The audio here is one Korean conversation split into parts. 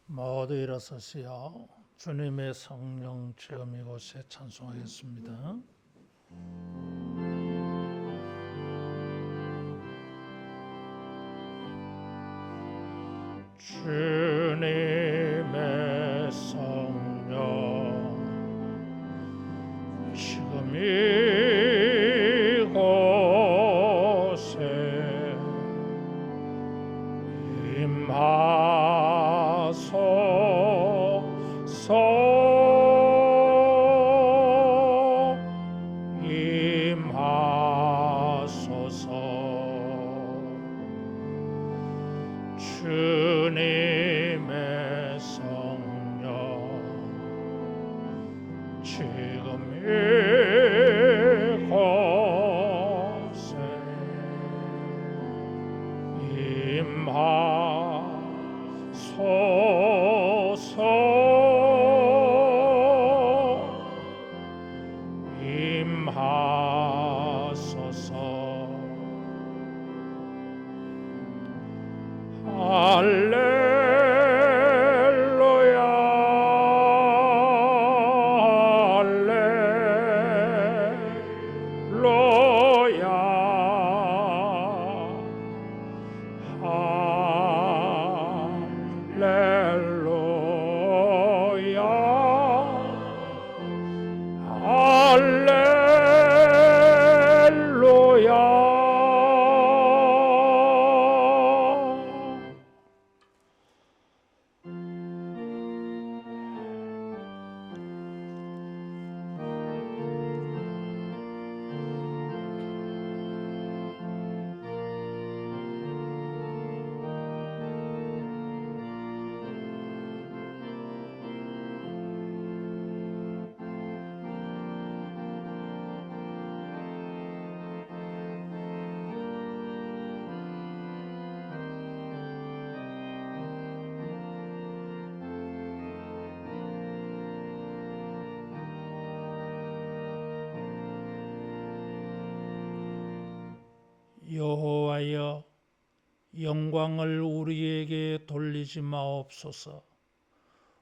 모두 일어서시어 주님의 성령 지금 이곳에 찬송하겠습니다. 주님의 성령 지금 이곳에 임하소서 주님의 성령 지금 이곳에 임하소서 할렐루야 할렐루야. 여호와여, 영광을 우리에게 돌리지 마옵소서.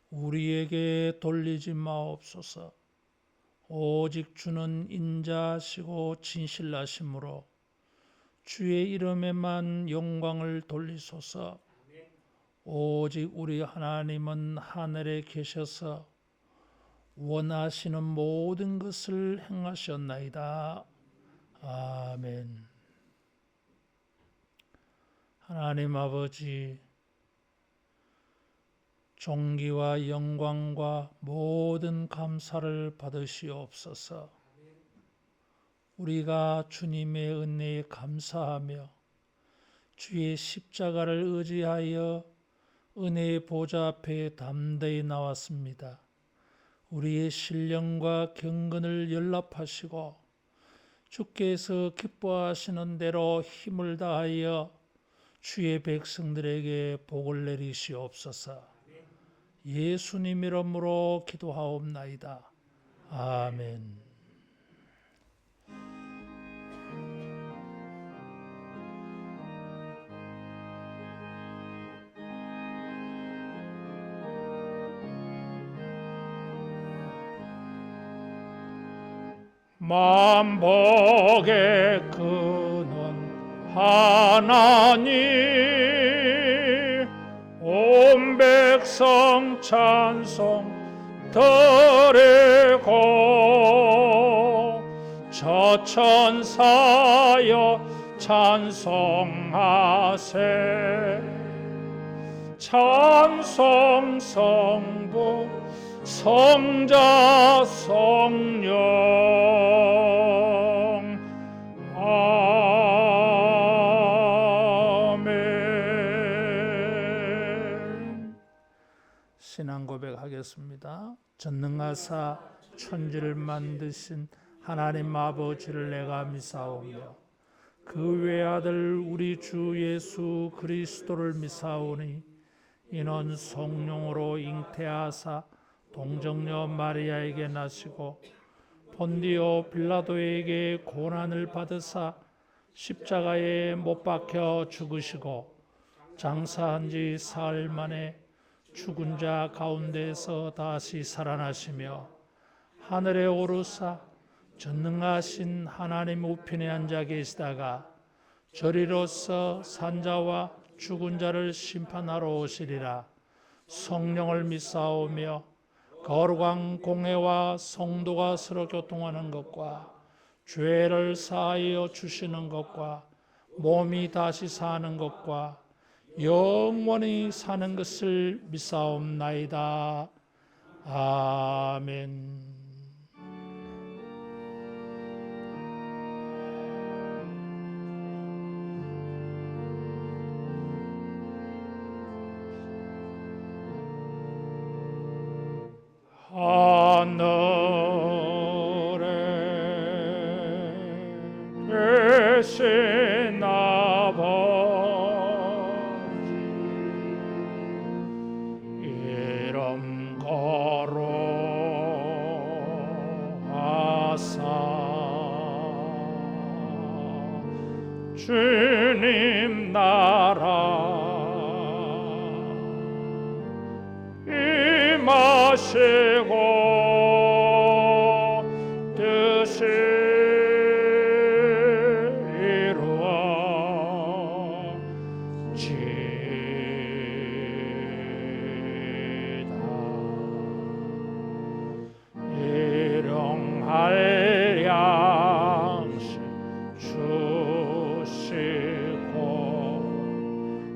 우리에게 돌리지 마옵소서. 오직 주는 인자하시고 진실하심으로 주의 이름에만 영광을 돌리소서. 오직 우리 하나님은 하늘에 계셔서 원하시는 모든 것을 행하셨나이다. 아멘. 하나님 아버지, 존귀와 영광과 모든 감사를 받으시옵소서. 우리가 주님의 은혜에 감사하며 주의 십자가를 의지하여 은혜의 보좌 앞에 담대히 나왔습니다. 우리의 신령과 경건을 연락하시고 주께서 기뻐하시는 대로 힘을 다하여 주의 백성들에게 복을 내리시옵소서. 예수님 이름으로 기도하옵나이다. 아멘. 만복의 근원 하나님, 온 백성 찬송 드리고 저 천사여 찬송하세. 찬송 성부 성자 성령 아멘. 신앙 고백하겠습니다. 전능하사 천지를 만드신 하나님 아버지를 내가 믿사오며 그 외아들 우리 주 예수 그리스도를 믿사오니 이는 성령으로 잉태하사 동정녀 마리아에게 나시고 본디오 빌라도에게 고난을 받으사 십자가에 못 박혀 죽으시고 장사한 지 사흘 만에 죽은 자 가운데서 다시 살아나시며 하늘에 오르사 전능하신 하나님 우편에 앉아 계시다가 저리로서 산자와 죽은 자를 심판하러 오시리라. 성령을 믿사오며 거룩한 공회와 성도가 서로 교통하는 것과 죄를 사하여 주시는 것과 몸이 다시 사는 것과 영원히 사는 것을 믿사옵나이다. 아멘. 하늘에 계신 아버지 이름 거룩하사 주님 나라 임하시고 뜻이 이루어지다. 일용할 양식 주시고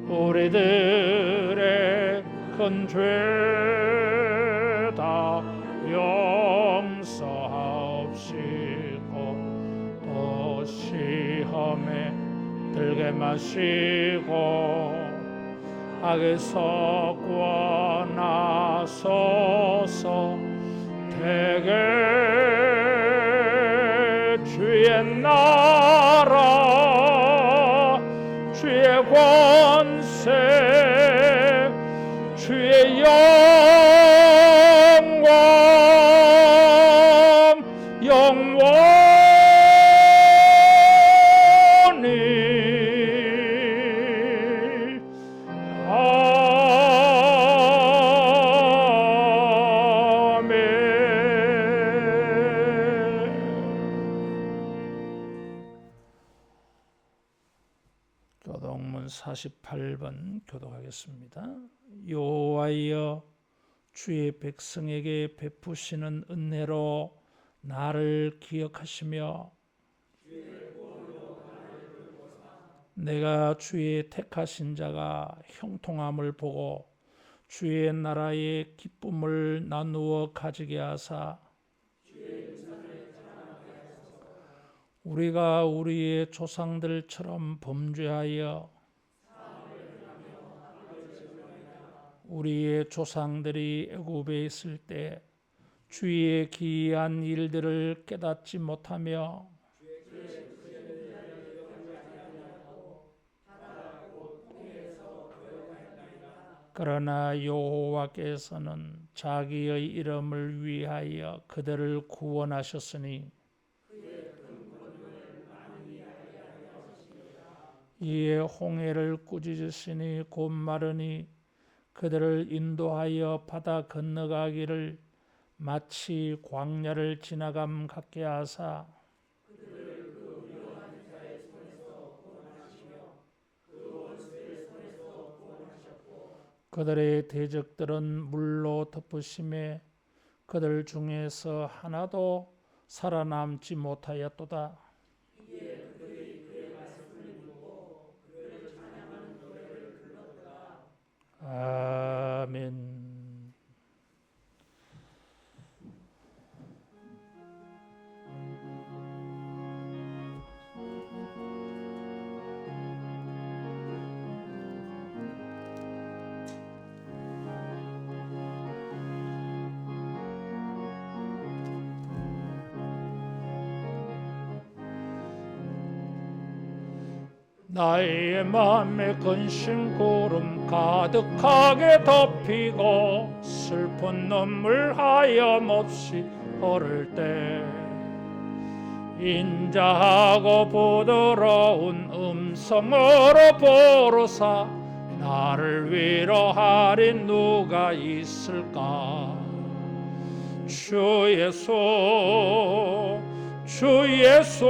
우리들의 큰 죄 용서하옵시고 또 시험에 들게 마시고 악에서 구원하소서. 대개 주의 나라 주의 권세 주의 영광 영원히 아멘. 교독문 48번 교독하겠습니다. 여호와여 주의 백성에게 베푸시는 은혜로 나를 기억하시며 내가 주의 택하신 자가 형통함을 보고 주의 나라의 기쁨을 나누어 가지게 하사 우리가 우리의 조상들처럼 범죄하여 우리의 조상들이 애굽에 있을 때 주의 기이한 일들을 깨닫지 못하며 그러나 여호와께서는 자기의 이름을 위하여 그들을 구원하셨으니 이에 홍해를 꾸짖으시니 곧 마르니 그들을 인도하여 바다 건너가기를 마치 광야를 지나감 같게 하사 그들의 대적들은 물로 덮으심에 그들 중에서 하나도 살아남지 못하였도다. 아멘. 나의 맘에 근심 구름 가득하게 덮이고 슬픈 눈물 하염없이 흐를 때 인자하고 부드러운 음성으로 부르사 나를 위로하리 누가 있을까? 주 예수, 주 예수,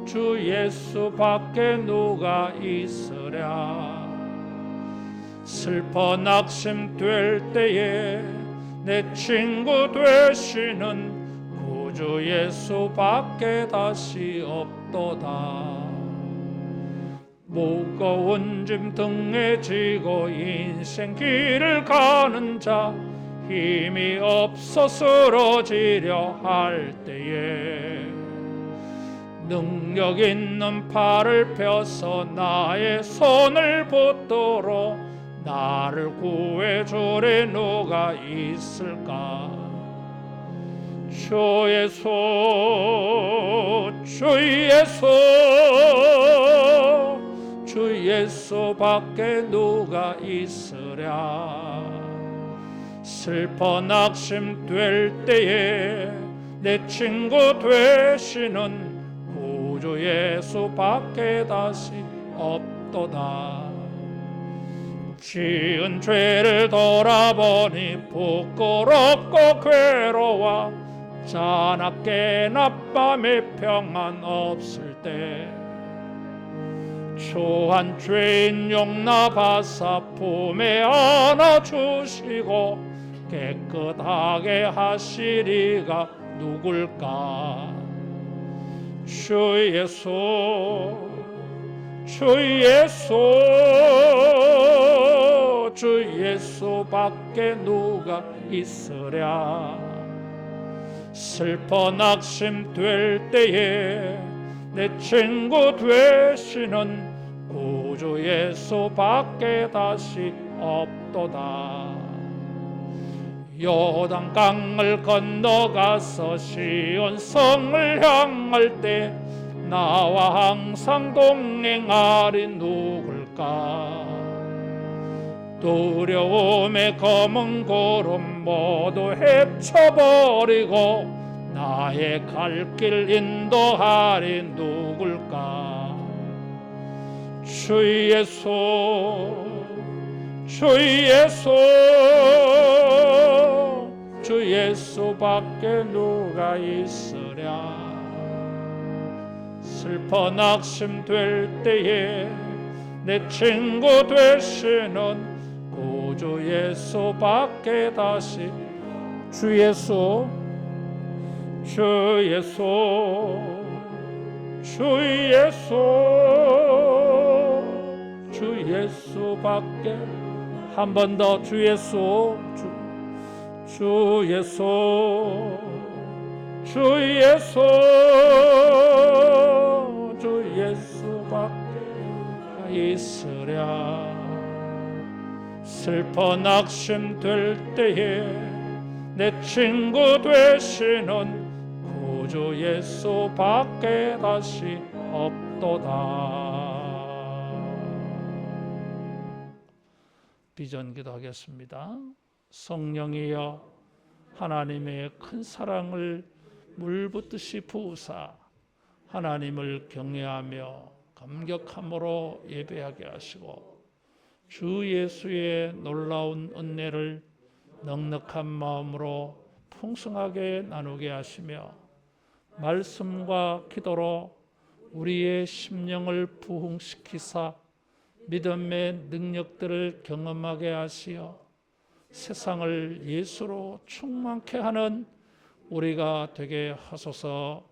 주 예수밖에 누가 있으랴. 슬퍼 낙심될 때에 내 친구 되시는 구주 예수밖에 다시 없도다. 무거운 짐 등에 지고 인생 길을 가는 자, 힘이 없어 쓰러지려 할 때에 능력 있는 팔을 펴서 나의 손을 붙들어 나를 구해주리 누가 있을까? 주 예수, 주 예수, 주 예수밖에 누가 있으랴. 슬퍼 낙심될 때에 내 친구 되시는 구주 예수밖에 다시 없도다. 지은 죄를 돌아보니 부끄럽고 괴로워 자나깨 낮밤에 평안 없을 때 초한 죄인 용납하사 품에 안아주시고 깨끗하게 하시리가 누굴까? 주 예수, 주 예수, 주 예수밖에 누가 있으랴. 슬퍼 낙심될 때에 내 친구 되시는 구주 예수밖에 다시 없도다. 요단강을 건너가서 시온성을 향할 때 나와 항상 동행하리 누굴까? 두려움의 검은 구름 모두 헤쳐버리고 나의 갈 길 인도하리 누굴까? 주 예수, 주 예수, 주 예수밖에 누가 있으랴. 슬퍼 낙심될 때에 내 친구 되시는 구주 예수밖에 다시 주 예수, 주 예수, 주 예수, 주 예수밖에 한 번 더 주 예수, 주 예수, 주 예수, 주 예수밖에 있으랴. 슬퍼 낙심될 때에 내 친구 되시는 구주 예수밖에 다시 없도다. 비전 기도하겠습니다. 성령이여 하나님의 큰 사랑을 물붓듯이 부으사 하나님을 경외하며 감격함으로 예배하게 하시고 주 예수의 놀라운 은혜를 넉넉한 마음으로 풍성하게 나누게 하시며 말씀과 기도로 우리의 심령을 부흥시키사 믿음의 능력들을 경험하게 하시어 세상을 예수로 충만케 하는 우리가 되게 하소서.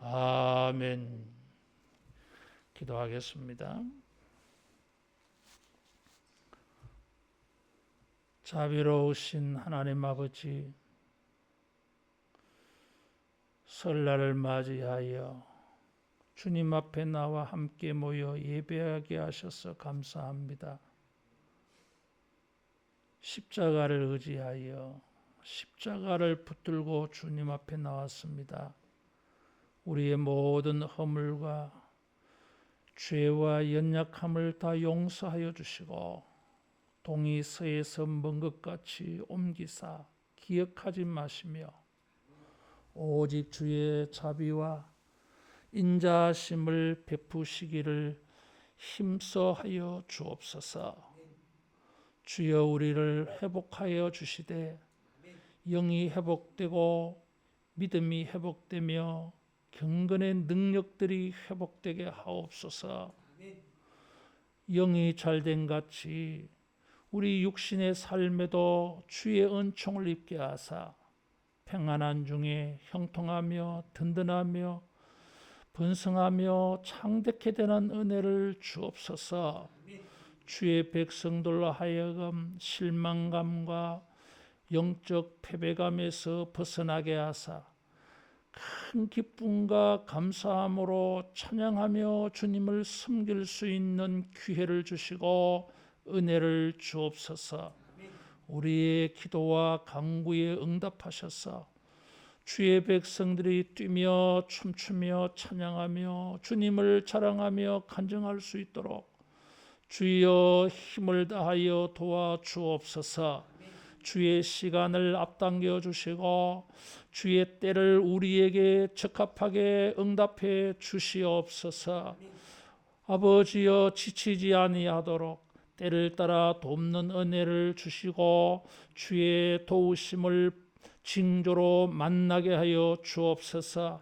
아멘. 기도하겠습니다. 자비로우신 하나님 아버지, 설날을 맞이하여 주님 앞에 나와 함께 모여 예배하게 하셔서 감사합니다. 십자가를 의지하여 십자가를 붙들고 주님 앞에 나왔습니다. 우리의 모든 허물과 죄와 연약함을 다 용서하여 주시고 동이 서에서 먼 것 같이 옮기사 기억하지 마시며 오직 주의 자비와 인자하심을 베푸시기를 힘써 하여 주옵소서. 주여 우리를 회복하여 주시되 영이 회복되고 믿음이 회복되며 경건의 능력들이 회복되게 하옵소서. 영이 잘된 같이 우리 육신의 삶에도 주의 은총을 입게 하사 평안한 중에 형통하며 든든하며 번성하며 창대케 되는 은혜를 주옵소서. 주의 백성들로 하여금 실망감과 영적 패배감에서 벗어나게 하사 큰 기쁨과 감사함으로 찬양하며 주님을 섬길 수 있는 기회를 주시고 은혜를 주옵소서. 우리의 기도와 간구에 응답하셔서 주의 백성들이 뛰며 춤추며 찬양하며 주님을 자랑하며 간증할 수 있도록 주여 힘을 다하여 도와주옵소서. 주의 시간을 앞당겨 주시고 주의 때를 우리에게 적합하게 응답해 주시옵소서. 아버지여 지치지 아니하도록 때를 따라 돕는 은혜를 주시고 주의 도우심을 징조로 만나게 하여 주옵소서.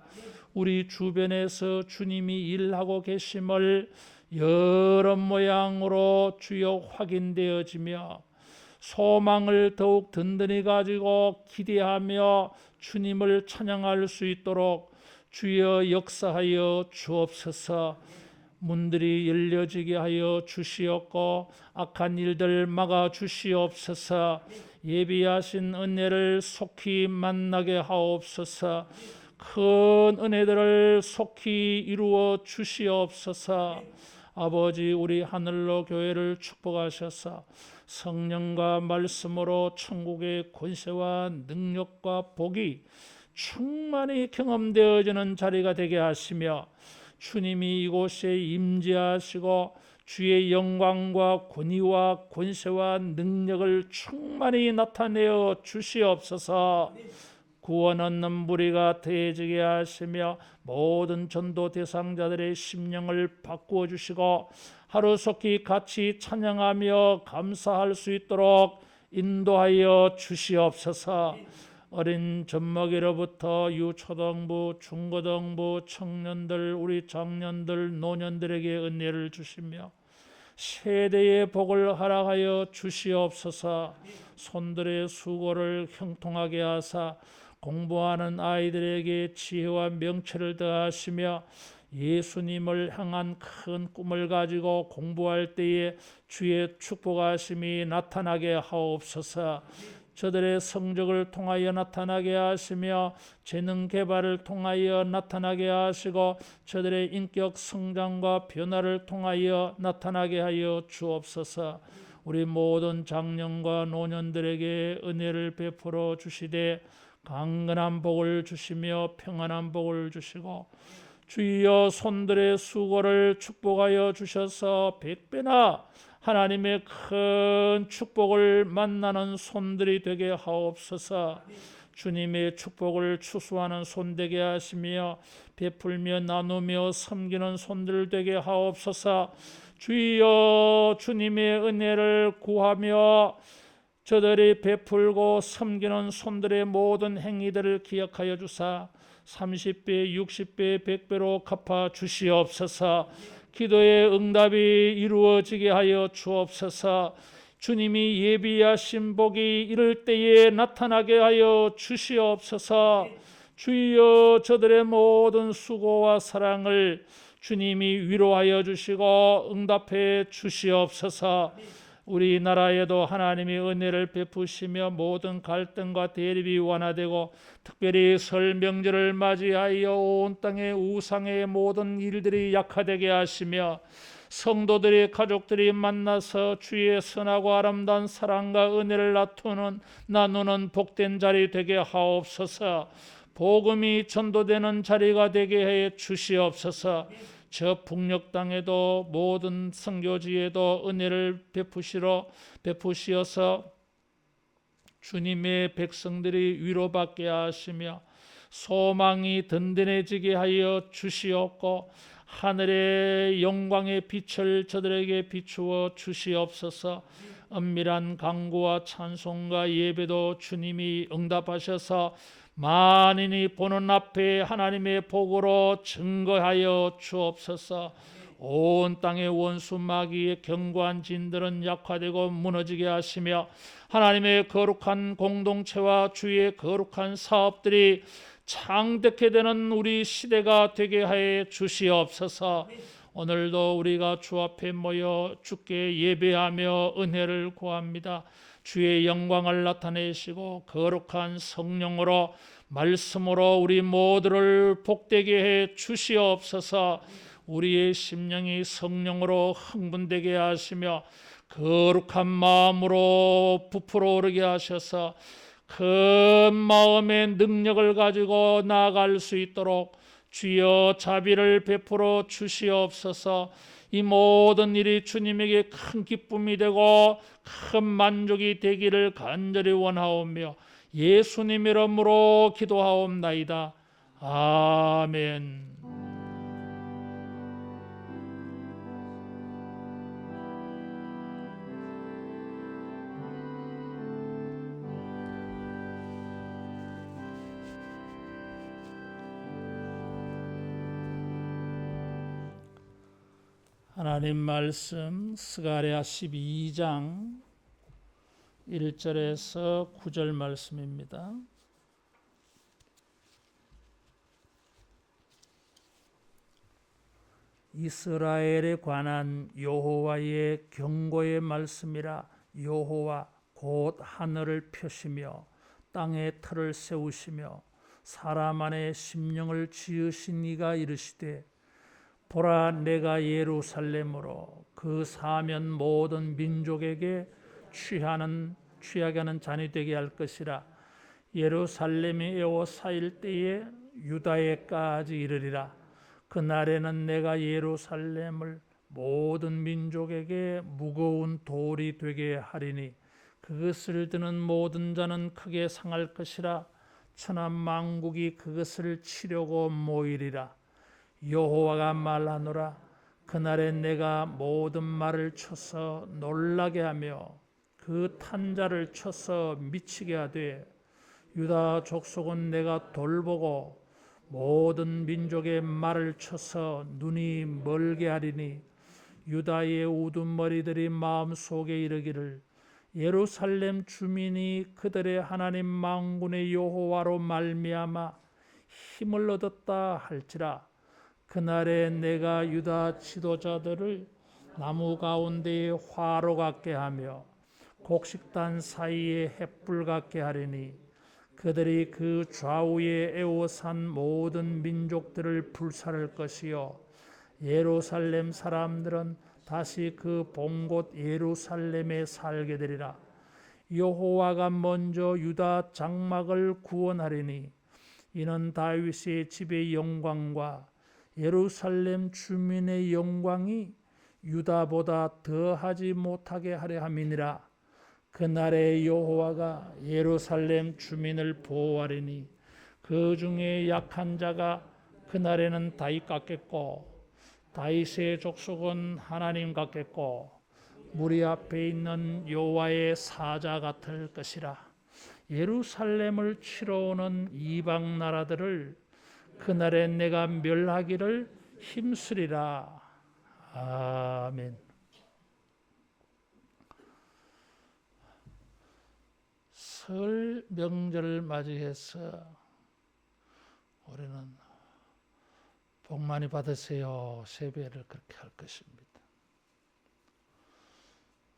우리 주변에서 주님이 일하고 계심을 여러 모양으로 주여 확인되어지며 소망을 더욱 든든히 가지고 기대하며 주님을 찬양할 수 있도록 주여 역사하여 주옵소서. 문들이 열려지게 하여 주시옵고 악한 일들 막아 주시옵소서. 예비하신 은혜를 속히 만나게 하옵소서. 큰 은혜들을 속히 이루어 주시옵소서. 아버지 우리 하늘로 교회를 축복하셔서 성령과 말씀으로 천국의 권세와 능력과 복이 충만히 경험되어지는 자리가 되게 하시며 주님이 이곳에 임재하시고 주의 영광과 권위와 권세와 능력을 충만히 나타내어 주시옵소서. 구원 얻는 무리가 더해지게 하시며 모든 전도 대상자들의 심령을 바꾸어 주시고 하루속히 같이 찬양하며 감사할 수 있도록 인도하여 주시옵소서. 어린 젖먹이로부터 유초등부, 중고등부, 청년들, 우리 장년들, 노년들에게 은혜를 주시며 세대의 복을 허락하여 주시옵소서. 손들의 수고를 형통하게 하사 공부하는 아이들에게 지혜와 명철을 더하시며 예수님을 향한 큰 꿈을 가지고 공부할 때에 주의 축복하심이 나타나게 하옵소서. 저들의 성적을 통하여 나타나게 하시며 재능 개발을 통하여 나타나게 하시고 저들의 인격 성장과 변화를 통하여 나타나게 하여 주옵소서. 우리 모든 장년과 노년들에게 은혜를 베풀어 주시되 강건한 복을 주시며 평안한 복을 주시고 주여 손들의 수고를 축복하여 주셔서 백배나 하나님의 큰 축복을 만나는 손들이 되게 하옵소서. 주님의 축복을 추수하는 손 되게 하시며 베풀며 나누며 섬기는 손들 되게 하옵소서. 주여 주님의 은혜를 구하며 저들이 베풀고 섬기는 손들의 모든 행위들을 기억하여 주사 30배, 60배, 100배로 갚아 주시옵소서. 기도의 응답이 이루어지게 하여 주옵소서. 주님이 예비하신 복이 이를 때에 나타나게 하여 주시옵소서. 주여 저들의 모든 수고와 사랑을 주님이 위로하여 주시고 응답해 주시옵소서. 우리나라에도 하나님의 은혜를 베푸시며 모든 갈등과 대립이 완화되고 특별히 설 명절을 맞이하여 온 땅의 우상의 모든 일들이 약화되게 하시며 성도들의 가족들이 만나서 주의 선하고 아름다운 사랑과 은혜를 나누는 복된 자리 되게 하옵소서. 복음이 전도되는 자리가 되게 해 주시옵소서. 저 북녘 땅에도 모든 선교지에도 은혜를 베푸시어서 주님의 백성들이 위로받게 하시며 소망이 든든해지게 하여 주시옵고 하늘의 영광의 빛을 저들에게 비추어 주시옵소서. 은밀한 간구와 찬송과 예배도 주님이 응답하셔서 만인이 보는 앞에 하나님의 복으로 증거하여 주옵소서. 온 땅의 원수 마귀의 견고한 진들은 약화되고 무너지게 하시며 하나님의 거룩한 공동체와 주의 거룩한 사업들이 창대케 되는 우리 시대가 되게 하여 주시옵소서. 오늘도 우리가 주 앞에 모여 주께 예배하며 은혜를 구합니다. 주의 영광을 나타내시고 거룩한 성령으로 말씀으로 우리 모두를 복되게 해 주시옵소서. 우리의 심령이 성령으로 흥분되게 하시며 거룩한 마음으로 부풀어 오르게 하셔서 큰 마음의 능력을 가지고 나아갈 수 있도록 주여 자비를 베풀어 주시옵소서. 이 모든 일이 주님에게 큰 기쁨이 되고 큰 만족이 되기를 간절히 원하오며 예수님 이름으로 기도하옵나이다. 아멘. 하나님 말씀 스가랴 12장 1절에서 9절 말씀입니다. 이스라엘에 관한 여호와의 경고의 말씀이라. 여호와 곧 하늘을 펴시며 땅에 틀을 세우시며 사람 안에 심령을 지으신 이가 이르시되 보라, 내가 예루살렘으로 그 사면 모든 민족에게 취하게 하는 잔이 되게 할 것이라. 예루살렘이 에워싸일 때에 유다에까지 이르리라. 그날에는 내가 예루살렘을 모든 민족에게 무거운 돌이 되게 하리니 그것을 드는 모든 자는 크게 상할 것이라. 천하 만국이 그것을 치려고 모이리라. 여호와가 말하노라. 그날에 내가 모든 말을 쳐서 놀라게 하며 그 탄자를 쳐서 미치게 하되 유다 족속은 내가 돌보고 모든 민족의 말을 쳐서 눈이 멀게 하리니 유다의 우두머리들이 마음속에 이르기를 예루살렘 주민이 그들의 하나님 만군의 여호와로 말미암아 힘을 얻었다 할지라. 그날에 내가 유다 지도자들을 나무 가운데에 화로 같게 하며 곡식단 사이에 횃불 같게 하리니 그들이 그 좌우에 에워싼 모든 민족들을 불살할 것이요 예루살렘 사람들은 다시 그 본 곳 예루살렘에 살게 되리라. 여호와가 먼저 유다 장막을 구원하리니 이는 다윗의 집의 영광과 예루살렘 주민의 영광이 유다보다 더하지 못하게 하려 함이니라. 그날에 여호와가 예루살렘 주민을 보호하리니 그 중에 약한 자가 그날에는 다윗 같겠고 다윗의 족속은 하나님 같겠고 무리 앞에 있는 여호와의 사자 같을 것이라. 예루살렘을 치러 오는 이방 나라들을 그날에 내가 멸하기를 힘쓰리라. 아멘. 설 명절을 맞이해서 우리는 복 많이 받으세요 세배를 그렇게 할 것입니다.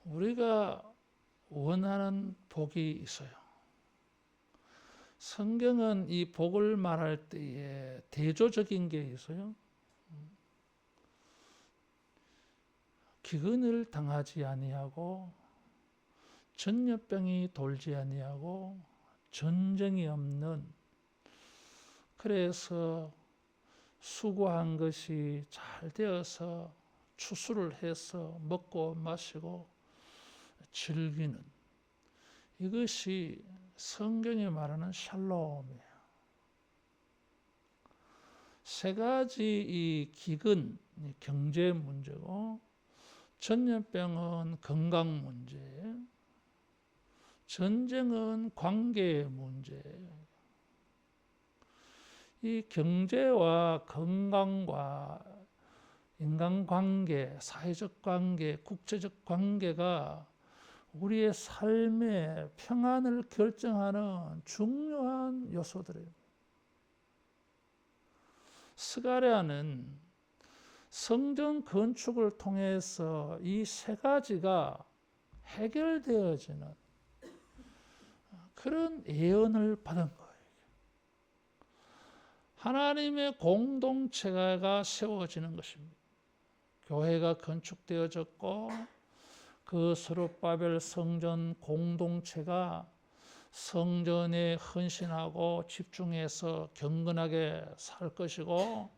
우리가 원하는 복이 있어요. 성경은 이 복을 말할 때에 대조적인 게 있어요. 기근을 당하지 아니하고 전염병이 돌지 아니하고 전쟁이 없는, 그래서 수고한 것이 잘 되어서 추수를 해서 먹고 마시고 즐기는, 이것이 성경이 말하는 샬롬이에요. 세 가지 이 기근, 경제 문제고, 전염병은 건강 문제, 전쟁은 관계 문제. 이 경제와 건강과 인간관계, 사회적 관계, 국제적 관계가 우리의 삶의 평안을 결정하는 중요한 요소들이에요. 스가랴는 성전 건축을 통해서 이 세 가지가 해결되어지는 그런 예언을 받은 거예요. 하나님의 공동체가 세워지는 것입니다. 교회가 건축되어졌고 그 스룹바벨 성전 공동체가 성전에 헌신하고 집중해서 경건하게 살 것이고,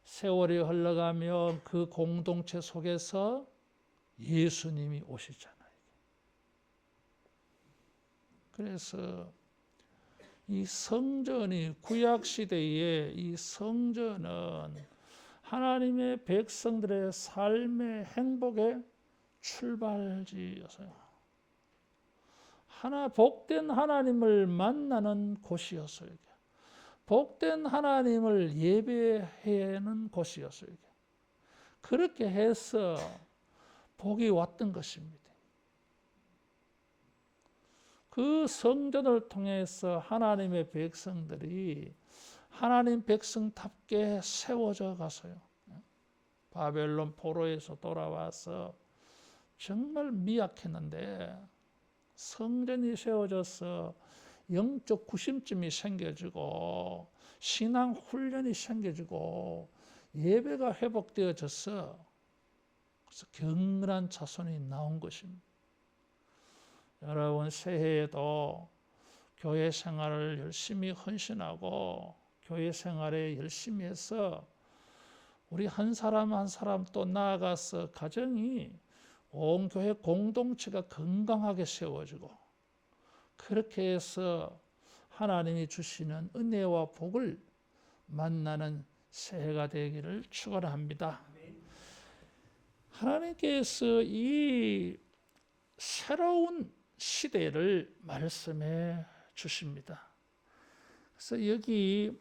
세월이 흘러가면 그 공동체 속에서 예수님이 오시잖아요. 그래서 이 성전이 구약시대에 이 성전은 하나님의 백성들의 삶의 행복의 출발지였어요. 복된 하나님을 만나는 곳이었어요. 복된 하나님을 예배하는 곳이었어요. 그렇게 해서 복이 왔던 것입니다. 그 성전을 통해서 하나님의 백성들이 하나님 백성답게 세워져 갔어요. 바벨론 포로에서 돌아와서 정말 미약했는데 성전이 세워져서 영적 구심점이 생겨지고 신앙 훈련이 생겨지고 예배가 회복되어져서 그래서 경건한 자손이 나온 것입니다. 여러분 새해에도 교회 생활을 열심히 헌신하고 교회 생활에 열심히 해서 우리 한 사람 한 사람 또 나아가서 가정이 온 교회 공동체가 건강하게 세워지고 그렇게 해서 하나님이 주시는 은혜와 복을 만나는 새해가 되기를 축원합니다. 하나님께서 이 새로운 시대를 말씀해 주십니다. 그래서 여기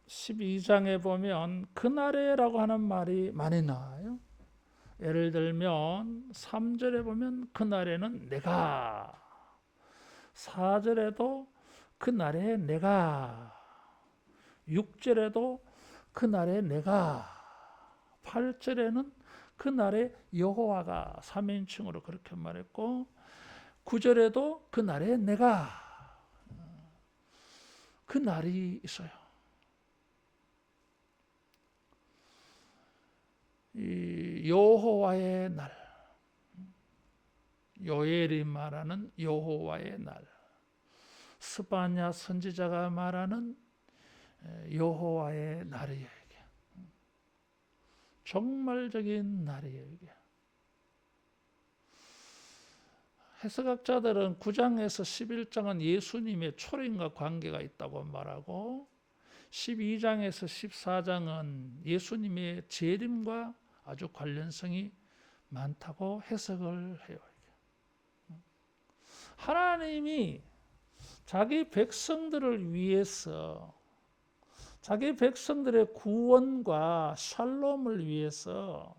12장에 보면 그날에라고 하는 말이 많이 나와요. 예를 들면 3절에 보면 그날에는 내가, 4절에도 그날에 내가, 6절에도 그날에 내가, 8절에는 그날에 여호와가 3인칭으로 그렇게 말했고 9절에도 그날에 내가, 그 날이 있어요. 이 여호와의 날, 요엘이 말하는 여호와의 날, 스바냐 선지자가 말하는 여호와의 날이에요. 이게 종말적인 날이에요. 이게 해석학자들은 9장에서 11장은 예수님의 초림과 관계가 있다고 말하고 12장에서 14장은 예수님의 재림과 아주 관련성이 많다고 해석을 해요. 하나님이 자기 백성들을 위해서 자기 백성들의 구원과 샬롬을 위해서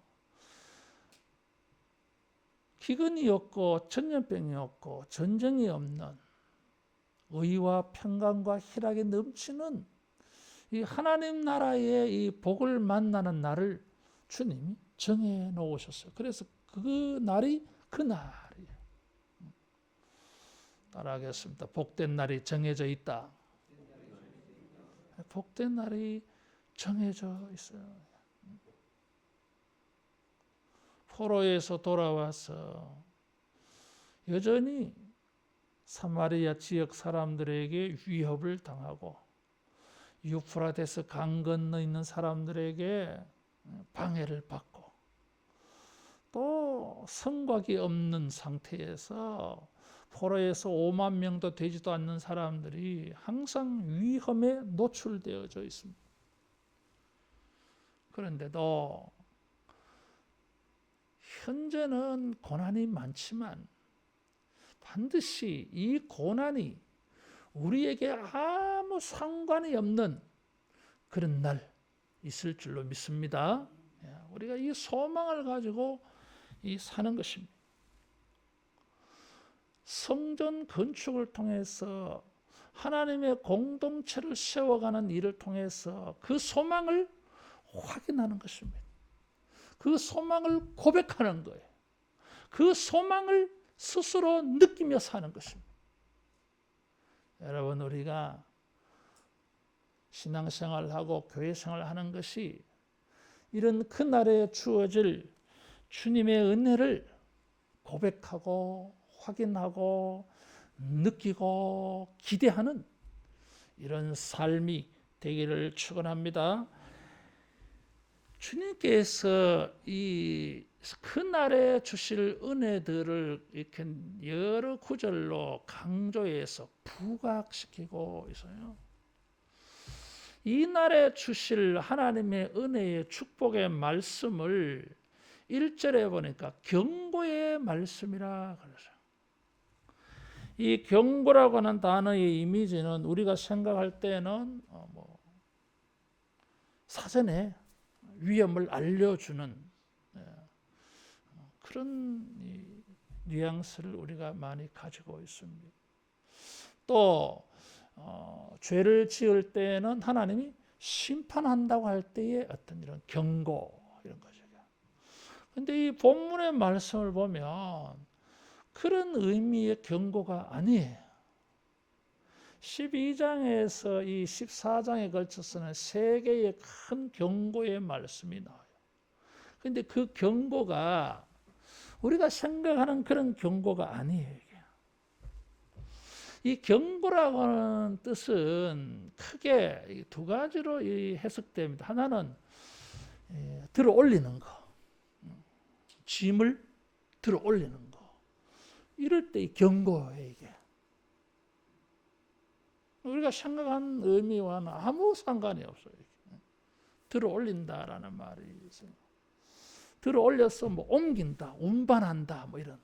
기근이 없고 전염병이 없고 전쟁이 없는 의와 평강과 희락이 넘치는 이 하나님 나라의 이 복을 만나는 날을 주님이 정해 놓으셨어요. 그래서 그 날이 그 날이에요. 따라하겠습니다. 복된 날이 정해져 있다. 복된 날이 정해져 있어요. 포로에서 돌아와서 여전히 사마리아 지역 사람들에게 위협을 당하고 유프라데스 강 건너 있는 사람들에게 방해를 받고 또 성곽이 없는 상태에서 포로에서 5만 명도 되지도 않는 사람들이 항상 위험에 노출되어져 있습니다. 그런데도 현재는 고난이 많지만 반드시 이 고난이 우리에게 아무 상관이 없는 그런 날 있을 줄로 믿습니다. 우리가 이 소망을 가지고 사는 것입니다. 성전 건축을 통해서 하나님의 공동체를 세워가는 일을 통해서 그 소망을 확인하는 것입니다. 그 소망을 고백하는 거예요. 그 소망을 스스로 느끼며 사는 것입니다. 여러분, 우리가 신앙생활하고 교회생활을 하는 것이 이런 그날에 주어질 주님의 은혜를 고백하고 확인하고 느끼고 기대하는 이런 삶이 되기를 축원합니다. 주님께서 이 그날에 주실 은혜들을 이렇게 여러 구절로 강조해서 부각시키고 있어요. 이 날에 주실 하나님의 은혜의 축복의 말씀을 1절에 보니까 경고의 말씀이라 그러죠. 이 경고라고 하는 단어의 이미지는 우리가 생각할 때는 사전에 위험을 알려주는 그런 뉘앙스를 우리가 많이 가지고 있습니다. 또 죄를 지을 때는 하나님이 심판한다고 할 때의 어떤 이런 경고 이런 거죠. 그런데 이 본문의 말씀을 보면 그런 의미의 경고가 아니에요. 12장에서 이 14장에 걸쳐서는 세 개의 큰 경고의 말씀이 나와요. 그런데 그 경고가 우리가 생각하는 그런 경고가 아니에요. 이 경고라고 하는 뜻은 크게 두 가지로 해석됩니다. 하나는 들어 올리는 거, 짐을 들어 올리는 거. 이럴 때 이 경고예요, 이게. 우리가 생각한 의미와는 아무 상관이 없어요. 들어 올린다라는 말이 있어요. 들어 올려서 옮긴다, 운반한다, 이런.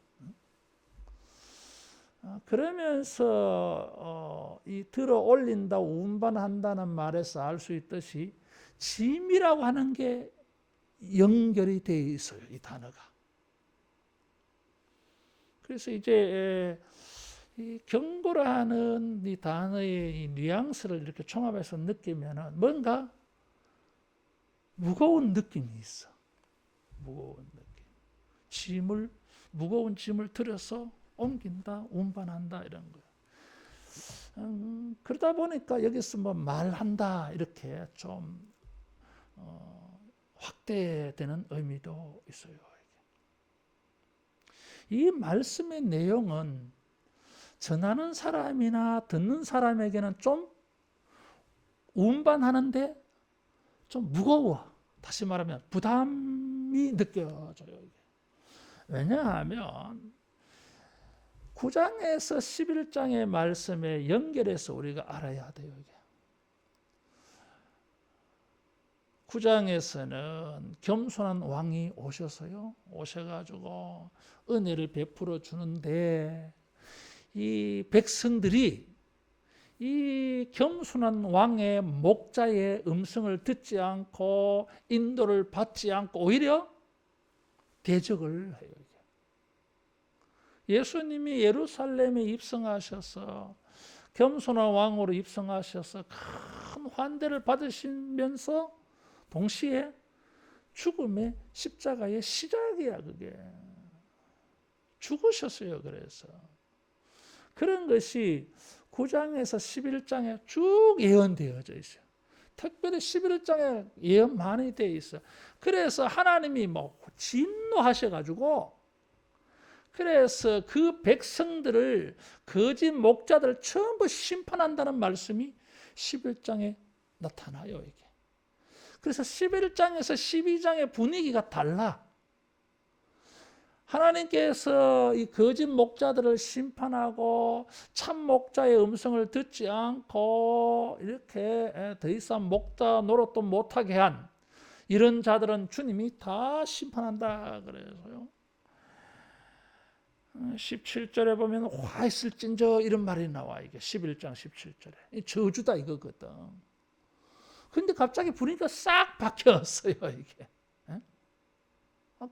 그러면서 이 들어 올린다, 운반한다는 말에서 알 수 있듯이 짐이라고 하는 게 연결이 되어 있어요, 이 단어가. 그래서 이제 이 경고라는 이 단어의 이 뉘앙스를 이렇게 종합해서 느끼면은 뭔가 무거운 느낌이 있어. 무거운 느낌. 무거운 짐을 들여서 옮긴다, 운반한다 이런 거예요. 그러다 보니까 여기서 말한다 이렇게 좀 확대되는 의미도 있어요. 이 말씀의 내용은 전하는 사람이나 듣는 사람에게는 좀 운반하는데 좀 무거워. 다시 말하면 부담이 느껴져요. 왜냐하면 9장에서 11장의 말씀에 연결해서 우리가 알아야 돼요. 9장에서는 겸손한 왕이 오셔가지고 은혜를 베풀어 주는데 이 백성들이 이 겸손한 왕의 목자의 음성을 듣지 않고 인도를 받지 않고 오히려 대적을 해요. 예수님이 예루살렘에 입성하셔서 겸손한 왕으로 입성하셔서 큰 환대를 받으시면서 동시에 죽음의 십자가의 시작이야, 그게. 죽으셨어요, 그래서. 그런 것이 9장에서 11장에 쭉 예언되어져 있어요. 특별히 11장에 예언 많이 되어 있어요. 그래서 하나님이 진노하셔가지고 그래서 그 백성들을 거짓 목자들을 전부 심판한다는 말씀이 11장에 나타나요. 이게. 그래서 11장에서 12장의 분위기가 달라. 하나님께서 이 거짓 목자들을 심판하고 참 목자의 음성을 듣지 않고 이렇게 더 이상 목자 노릇도 못하게 한 이런 자들은 주님이 다 심판한다 그래서요. 17절에 보면 화 있을진저 이런 말이 나와. 이게 11장 17절에 저주다 이거거든. 근데 갑자기 보니까 싹 바뀌었어요 이게.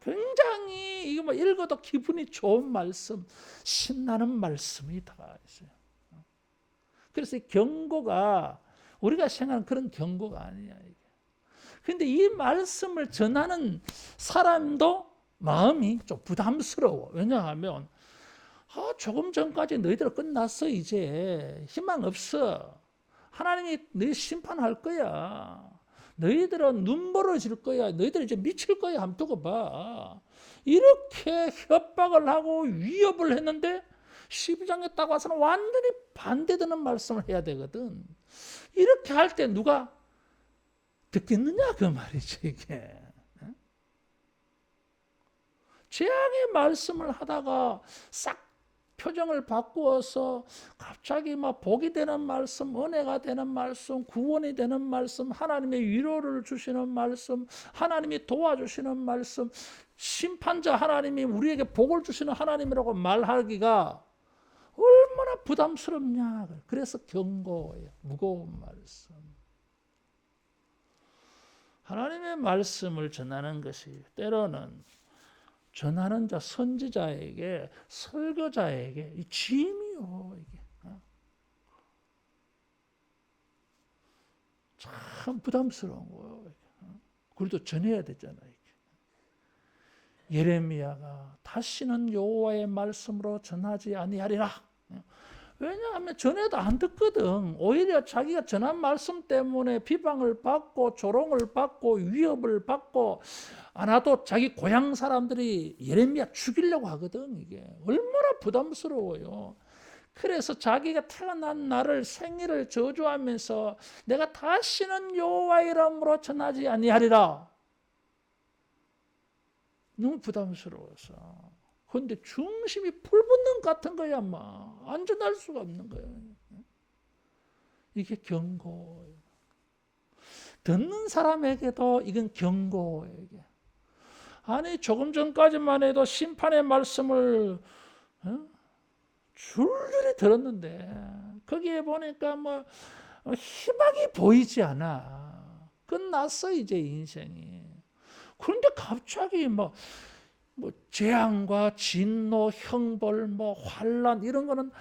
굉장히 이거 뭐 읽어도 기분이 좋은 말씀, 신나는 말씀이 다가 있어요. 그래서 이 경고가 우리가 생각하는 그런 경고가 아니야 이게. 근데 이 말씀을 전하는 사람도 마음이 좀 부담스러워. 왜냐하면 조금 전까지 너희들 끝났어. 이제 희망 없어. 하나님이 너희 심판할 거야. 너희들은 눈 멀어질 거야. 너희들 이제 미칠 거야. 한번 두고 봐. 이렇게 협박을 하고 위협을 했는데 12장에 딱 와서는 완전히 반대되는 말씀을 해야 되거든. 이렇게 할 때 누가 듣겠느냐 그 말이지 이게. 재앙의 말씀을 하다가 싹 표정을 바꾸어서 갑자기 막 복이 되는 말씀, 은혜가 되는 말씀, 구원이 되는 말씀, 하나님의 위로를 주시는 말씀, 하나님이 도와주시는 말씀, 심판자 하나님이 우리에게 복을 주시는 하나님이라고 말하기가 얼마나 부담스럽냐. 그래서 경고예요. 무거운 말씀. 하나님의 말씀을 전하는 것이 때로는 전하는 자, 선지자에게, 설교자에게 이 짐이요. 이게 참 부담스러운 거예요. 그래도 전해야 되잖아요. 예레미야가 다시는 여호와의 말씀으로 전하지 아니하리라. 왜냐하면 전해도 안 듣거든. 오히려 자기가 전한 말씀 때문에 비방을 받고 조롱을 받고 위협을 받고 안 하도 자기 고향 사람들이 예레미야 죽이려고 하거든. 이게 얼마나 부담스러워요. 그래서 자기가 태어난 날을 생일을 저주하면서 내가 다시는 여호와의 이름으로 전하지 아니하리라. 너무 부담스러워서. 그런데 중심이 불붙는 것 같은 거야, 막. 안전할 수가 없는 거예요. 이게 경고예요. 듣는 사람에게도 이건 경고예요. 아니, 조금 전까지만 해도 심판의 말씀을 줄줄이 들었는데, 거기에 보니까 뭐, 희망이 보이지 않아. 끝났어, 이제 인생이. 그런데 갑자기 뭐 재앙과 진노, 형벌, 뭐 환란 이런 거는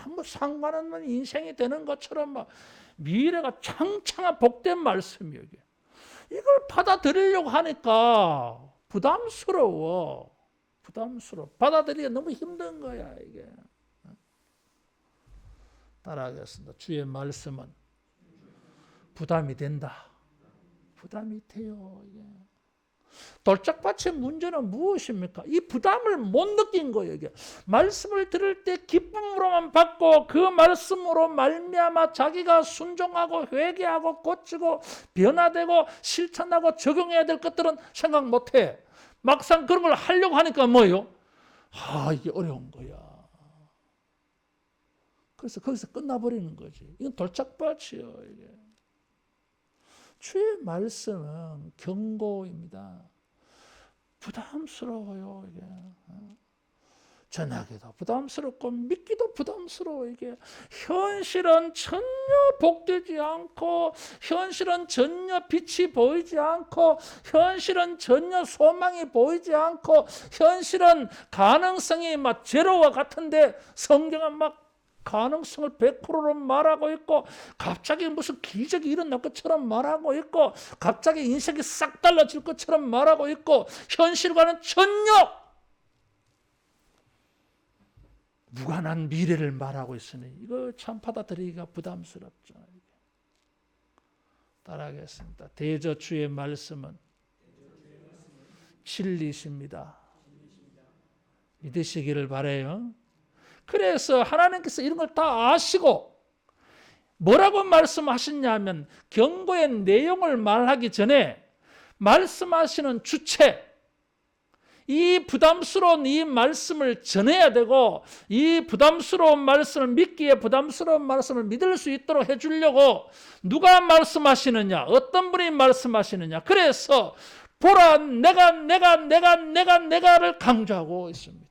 아무 상관없는 인생이 되는 것처럼 막 미래가 창창한 복된 말씀이에요. 이걸 받아들이려고 하니까 부담스러워. 받아들이기가 너무 힘든 거야 이게. 따라하겠습니다. 주의 말씀은 부담이 된다. 부담이 돼요. 이게. 돌짝밭의 문제는 무엇입니까? 이 부담을 못 느낀 거예요. 이게. 말씀을 들을 때 기쁨으로만 받고 그 말씀으로 말미암아 자기가 순종하고 회개하고 고치고 변화되고 실천하고 적용해야 될 것들은 생각 못해. 막상 그런 걸 하려고 하니까 뭐예요? 이게 어려운 거야. 그래서 거기서 끝나버리는 거지. 이건 돌짝밭이에요. 이게. 주의 말씀은 경고입니다. 부담스러워요. 이게. 전하기도 부담스럽고 믿기도 부담스러워. 이게 현실은 전혀 복되지 않고 현실은 전혀 빛이 보이지 않고 현실은 전혀 소망이 보이지 않고 현실은 가능성이 막 제로와 같은데 성경은 막 가능성을 100%로 말하고 있고 갑자기 무슨 기적이 일어날 것처럼 말하고 있고 갑자기 인생이 싹 달라질 것처럼 말하고 있고 현실과는 전혀 무관한 미래를 말하고 있으니 이거 참 받아들이기가 부담스럽죠. 따라하겠습니다. 대저주의 말씀은 진리십니다. 믿으시기를 바라요. 그래서 하나님께서 이런 걸 다 아시고 뭐라고 말씀하셨냐면 경고의 내용을 말하기 전에 말씀하시는 주체 이 부담스러운 이 말씀을 전해야 되고 이 부담스러운 말씀을 믿기에 부담스러운 말씀을 믿을 수 있도록 해주려고 누가 말씀하시느냐, 어떤 분이 말씀하시느냐. 그래서 보라, 내가를 강조하고 있습니다.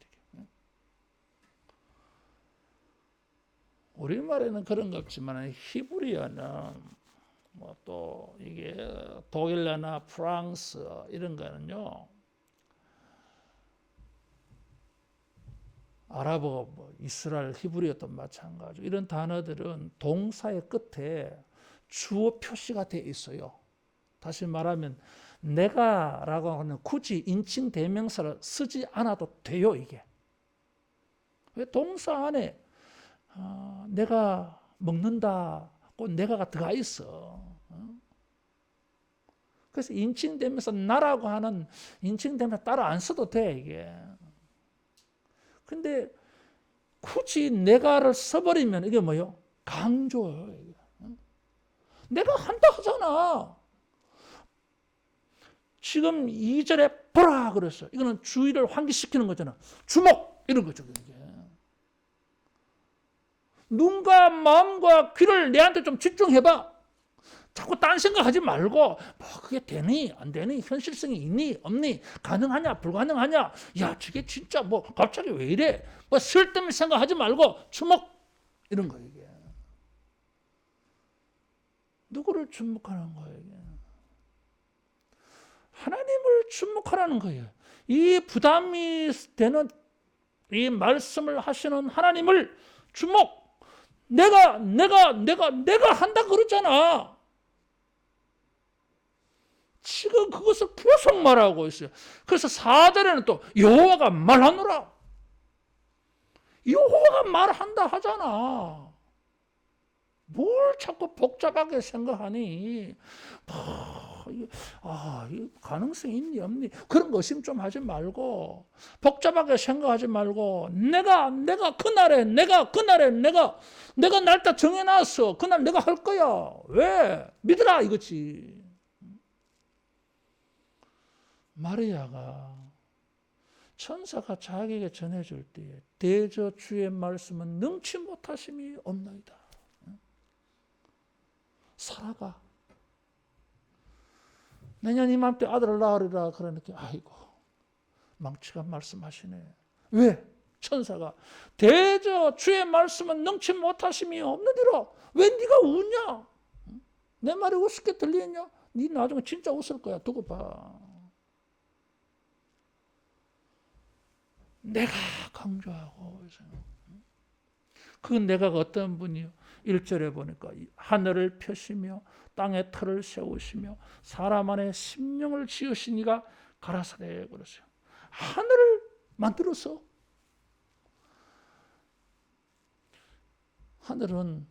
우리말에는 그런 거 없지만 히브리어는 뭐 또 이게 독일어나 프랑스 이런 거는요, 아랍어, 뭐 이스라엘 히브리어도 마찬가지고 이런 단어들은 동사의 끝에 주어 표시가 돼 있어요. 다시 말하면 내가라고 하는 굳이 인칭 대명사를 쓰지 않아도 돼요. 이게 왜 동사 안에 내가 먹는다고 내가가 들어가 있어. 그래서 인칭 대명사 나라고 하는 인칭 대명사 따로 안 써도 돼 이게. 근데 굳이 내가를 써버리면 이게 뭐요? 강조예요. 이게. 내가 한다 하잖아. 지금 2절에 보라 그랬어요. 이거는 주의를 환기시키는 거잖아. 주목 이런 거죠. 이게. 눈과 마음과 귀를 내한테 좀 집중해봐. 자꾸 딴 생각하지 말고 뭐 그게 되니 안 되니 현실성이 있니 없니 가능하냐 불가능하냐 야 저게 진짜 뭐 갑자기 왜 이래 뭐 쓸데없는 생각하지 말고 주목 이런 거예요. 이게. 누구를 주목하는 거예요? 이게. 하나님을 주목하라는 거예요. 이 부담이 되는 이 말씀을 하시는 하나님을 주목. 내가 한다 그러잖아. 지금 그것을 계속 말하고 있어요. 그래서 4절에는 또 여호와가 말하노라. 여호와가 말한다 하잖아. 뭘 자꾸 복잡하게 생각하니? 이 가능성이 있니 없니? 그런 거 의심 좀 하지 말고 복잡하게 생각하지 말고 내가 그날에 내가 날짜 정해놨어. 그날 내가 할 거야. 왜? 믿으라 이거지. 마리아가 천사가 자기에게 전해줄 때 대저 주의 말씀은 능치 못하심이 없나이다. 사라가 내년 이맘때 아들을 낳으리라 그러니까 아이고 망치가 말씀하시네. 왜? 천사가 대저 주의 말씀은 능치 못하심이 없느니라. 왜 네가 우냐? 내 말이 우습게 들리냐? 네 나중에 진짜 웃을 거야. 두고 봐. 내가 강조하고 있어요. 그 내가가 어떤 분이요? 1절에 보니까 하늘을 펴시며 땅에 터를 세우시며 사람 안에 심령을 지으시니가 가라사대 그랬어요. 하늘을 만들어서 하늘은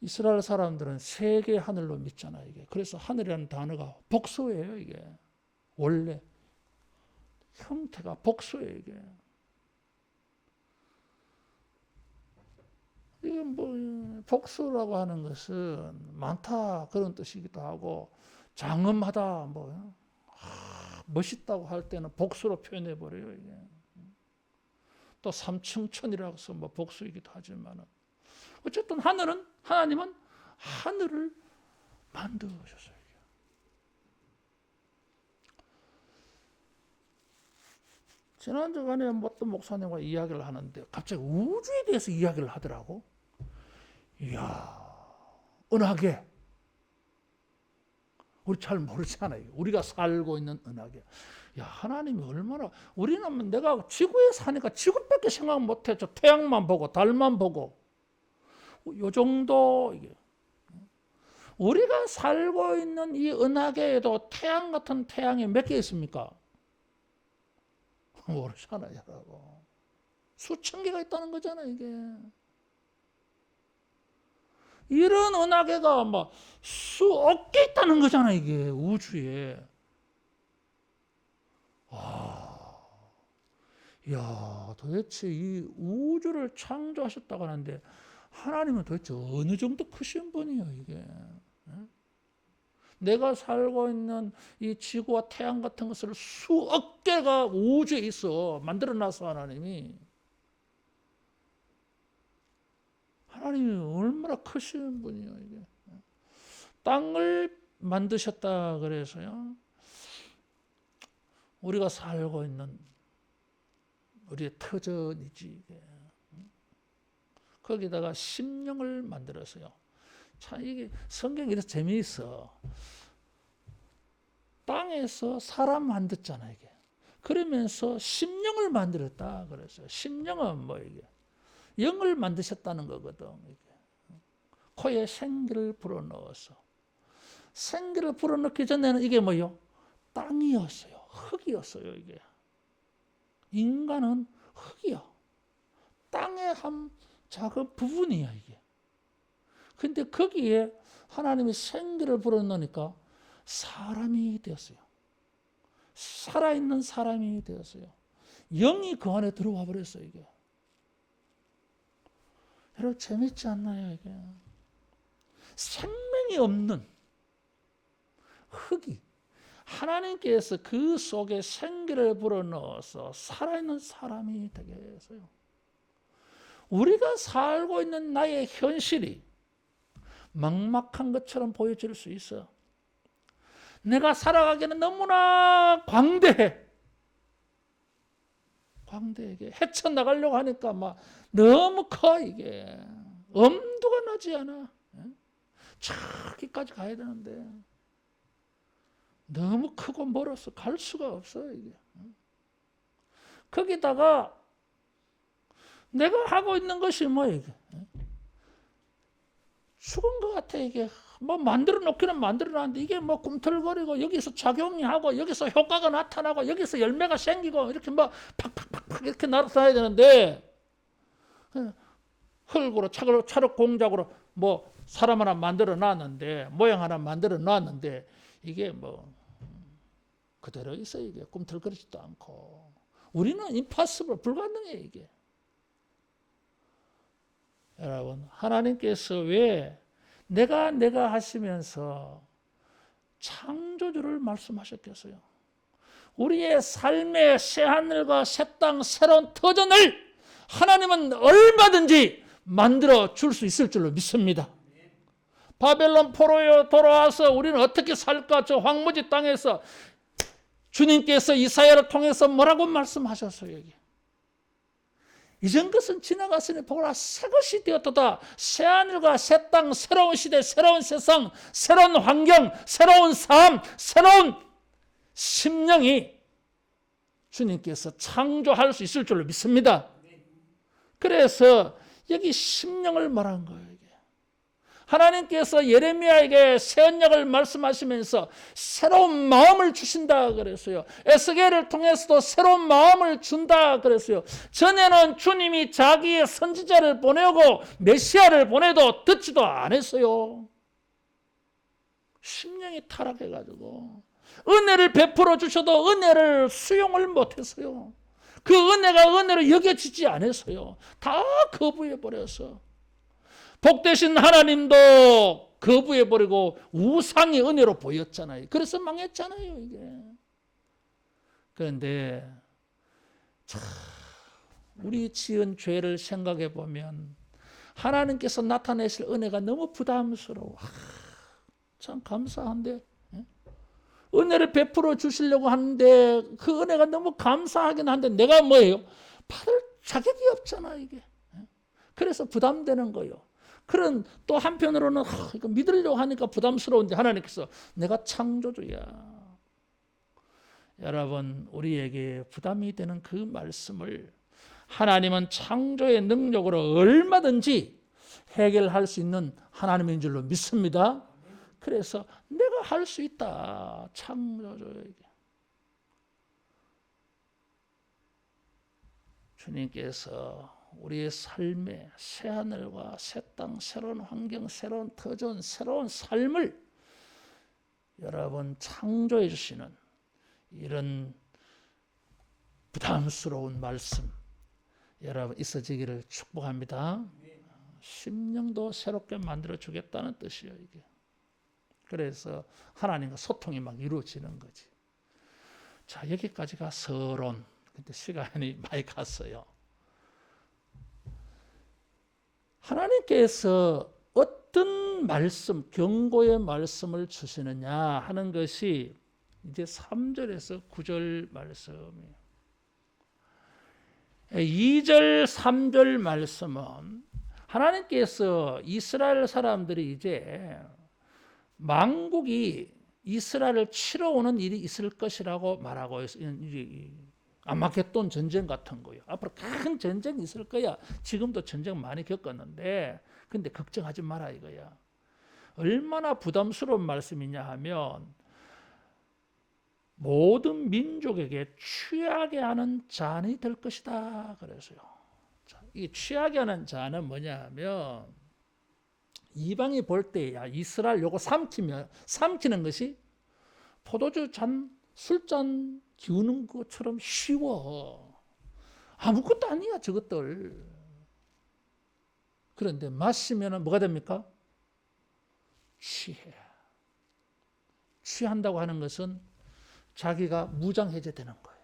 이스라엘 사람들은 세계 하늘로 믿잖아요. 이게. 그래서 하늘이라는 단어가 복수예요. 이게 원래 형태가 복수예요. 이게. 이게 뭐 복수라고 하는 것은 많다 그런 뜻이기도 하고 장엄하다 뭐 멋있다고 할 때는 복수로 표현해 버려요. 이게. 또 삼층천이라고 해서 뭐 복수이기도 하지만 어쨌든 하나님은 하늘을 만드셨어요. 지난주간에 어떤 목사님과 이야기를 하는데 갑자기 우주에 대해서 이야기를 하더라고. 이야, 은하계. 우리 잘 모르잖아요. 우리가 살고 있는 은하계. 야, 하나님이 얼마나, 우리는 내가 지구에 사니까 지구밖에 생각 못했죠. 태양만 보고, 달만 보고. 요 정도, 이게. 우리가 살고 있는 이 은하계에도 태양 같은 태양이 몇 개 있습니까? 모르잖아요. 수천 개가 있다는 거잖아요. 이게. 이런 은하계가 막 수억 개 있다는 거잖아요. 이게 우주에. 야, 도대체 이 우주를 창조하셨다고 하는데 하나님은 도대체 어느 정도 크신 분이에요, 이게. 내가 살고 있는 이 지구와 태양 같은 것을 수억 개가 우주에 있어 만들어놔서 하나님이 얼마나 크신 분이에요. 이게 땅을 만드셨다 그래서요, 우리가 살고 있는 우리의 터전이지. 이게. 거기다가 심령을 만들어서요. 참 이게 성경이 이렇게 재미있어. 땅에서 사람 만들었잖아 이게. 그러면서 심령을 만들었다 그랬어요. 심령은 뭐 이게 영을 만드셨다는 거거든. 이게. 코에 생기를 불어넣어서. 생기를 불어넣기 전에는 이게 뭐요? 땅이었어요. 흙이었어요 이게. 인간은 흙이야. 땅의 한 작은 부분이야 이게. 근데 거기에 하나님이 생기를 불어넣으니까 사람이 되었어요. 살아있는 사람이 되었어요. 영이 그 안에 들어와 버렸어요 이게. 여러분 재밌지 않나요 이게? 생명이 없는 흙이 하나님께서 그 속에 생기를 불어넣어서 살아있는 사람이 되게 했어요. 우리가 살고 있는 나의 현실이 막막한 것처럼 보여질 수 있어. 내가 살아가기는 너무나 광대해. 광대하게 헤쳐나가려고 하니까 막 너무 커 이게. 엄두가 나지 않아. 저기까지 가야 되는데 너무 크고 멀어서 갈 수가 없어요 이게. 거기다가 내가 하고 있는 것이 뭐 이게 죽은 것 같아 이게. 뭐 만들어 놓기는 만들어 놨는데 이게 뭐 꿈틀거리고 여기서 작용이 하고 여기서 효과가 나타나고 여기서 열매가 생기고 이렇게 뭐 팍팍팍팍 이렇게 나타나야 되는데 흙으로 차륵 공작으로 뭐 사람 하나 만들어 놨는데 모양 하나 만들어 놨는데 이게 뭐 그대로 있어 이게 꿈틀거리지도 않고. 우리는 임파서블 불가능해 이게. 여러분 하나님께서 왜 내가 하시면서 창조주를 말씀하셨겠어요? 우리의 삶의 새하늘과 새 땅 새로운 터전을 하나님은 얼마든지 만들어 줄 수 있을 줄로 믿습니다. 바벨론 포로에 돌아와서 우리는 어떻게 살까? 저 황무지 땅에서 주님께서 이사야를 통해서 뭐라고 말씀하셨어요? 여기. 이전 것은 지나갔으니 보라 새 것이 되었도다. 새하늘과 새 땅, 새로운 시대, 새로운 세상, 새로운 환경, 새로운 삶, 새로운 심령이 주님께서 창조할 수 있을 줄로 믿습니다. 그래서 여기 심령을 말한 거예요. 이게. 하나님께서 예레미야에게 새 언약을 말씀하시면서 새로운 마음을 주신다 그랬어요. 에스겔을 통해서도 새로운 마음을 준다 그랬어요. 전에는 주님이 자기의 선지자를 보내고 메시아를 보내도 듣지도 않았어요. 심령이 타락해가지고 은혜를 베풀어 주셔도 은혜를 수용을 못했어요. 그 은혜가 은혜로 여겨지지 않았어요. 다 거부해버려서. 복되신 하나님도 거부해버리고 우상이 은혜로 보였잖아요. 그래서 망했잖아요 이게. 그런데 참 우리 지은 죄를 생각해 보면 하나님께서 나타내실 은혜가 너무 부담스러워. 참 감사한데 은혜를 베풀어 주시려고 하는데 그 은혜가 너무 감사하긴 한데 내가 뭐예요? 받을 자격이 없잖아 이게. 그래서 부담되는 거예요. 그런 또 한편으로는 이거 믿으려고 하니까 부담스러운데 하나님께서 내가 창조주야. 여러분 우리에게 부담이 되는 그 말씀을 하나님은 창조의 능력으로 얼마든지 해결할 수 있는 하나님인 줄로 믿습니다. 그래서 내가 할 수 있다. 창조주에게. 주님께서 우리의 삶에 새하늘과 새 땅, 새로운 환경, 새로운 터전, 새로운 삶을 여러분 창조해 주시는 이런 부담스러운 말씀 여러분 있어지기를 축복합니다. 심령도 새롭게 만들어 주겠다는 뜻이에요 이게. 그래서 하나님과 소통이 막 이루어지는 거지. 자, 여기까지가 서론. 근데 시간이 많이 갔어요. 하나님께서 어떤 말씀, 경고의 말씀을 주시느냐 하는 것이 이제 3절에서 9절 말씀이에요. 2절, 3절 말씀은 하나님께서 이스라엘 사람들이 이제 만국이 이스라엘을 치러 오는 일이 있을 것이라고 말하고 있어요. 아마겟돈 전쟁 같은 거예요. 앞으로 큰 전쟁이 있을 거야. 지금도 전쟁 많이 겪었는데 근데 걱정하지 마라 이거야. 얼마나 부담스러운 말씀이냐 하면 모든 민족에게 취하게 하는 잔이 될 것이다 그래서요. 이 취하게 하는 잔은 뭐냐 하면 이방이 볼 때 야 이스라엘 요거 삼키는 것이 포도주 잔, 술잔 기우는 것처럼 쉬워. 아무것도 아니야 저것들. 그런데 마시면 뭐가 됩니까? 취해. 취한다고 하는 것은 자기가 무장해제되는 거예요.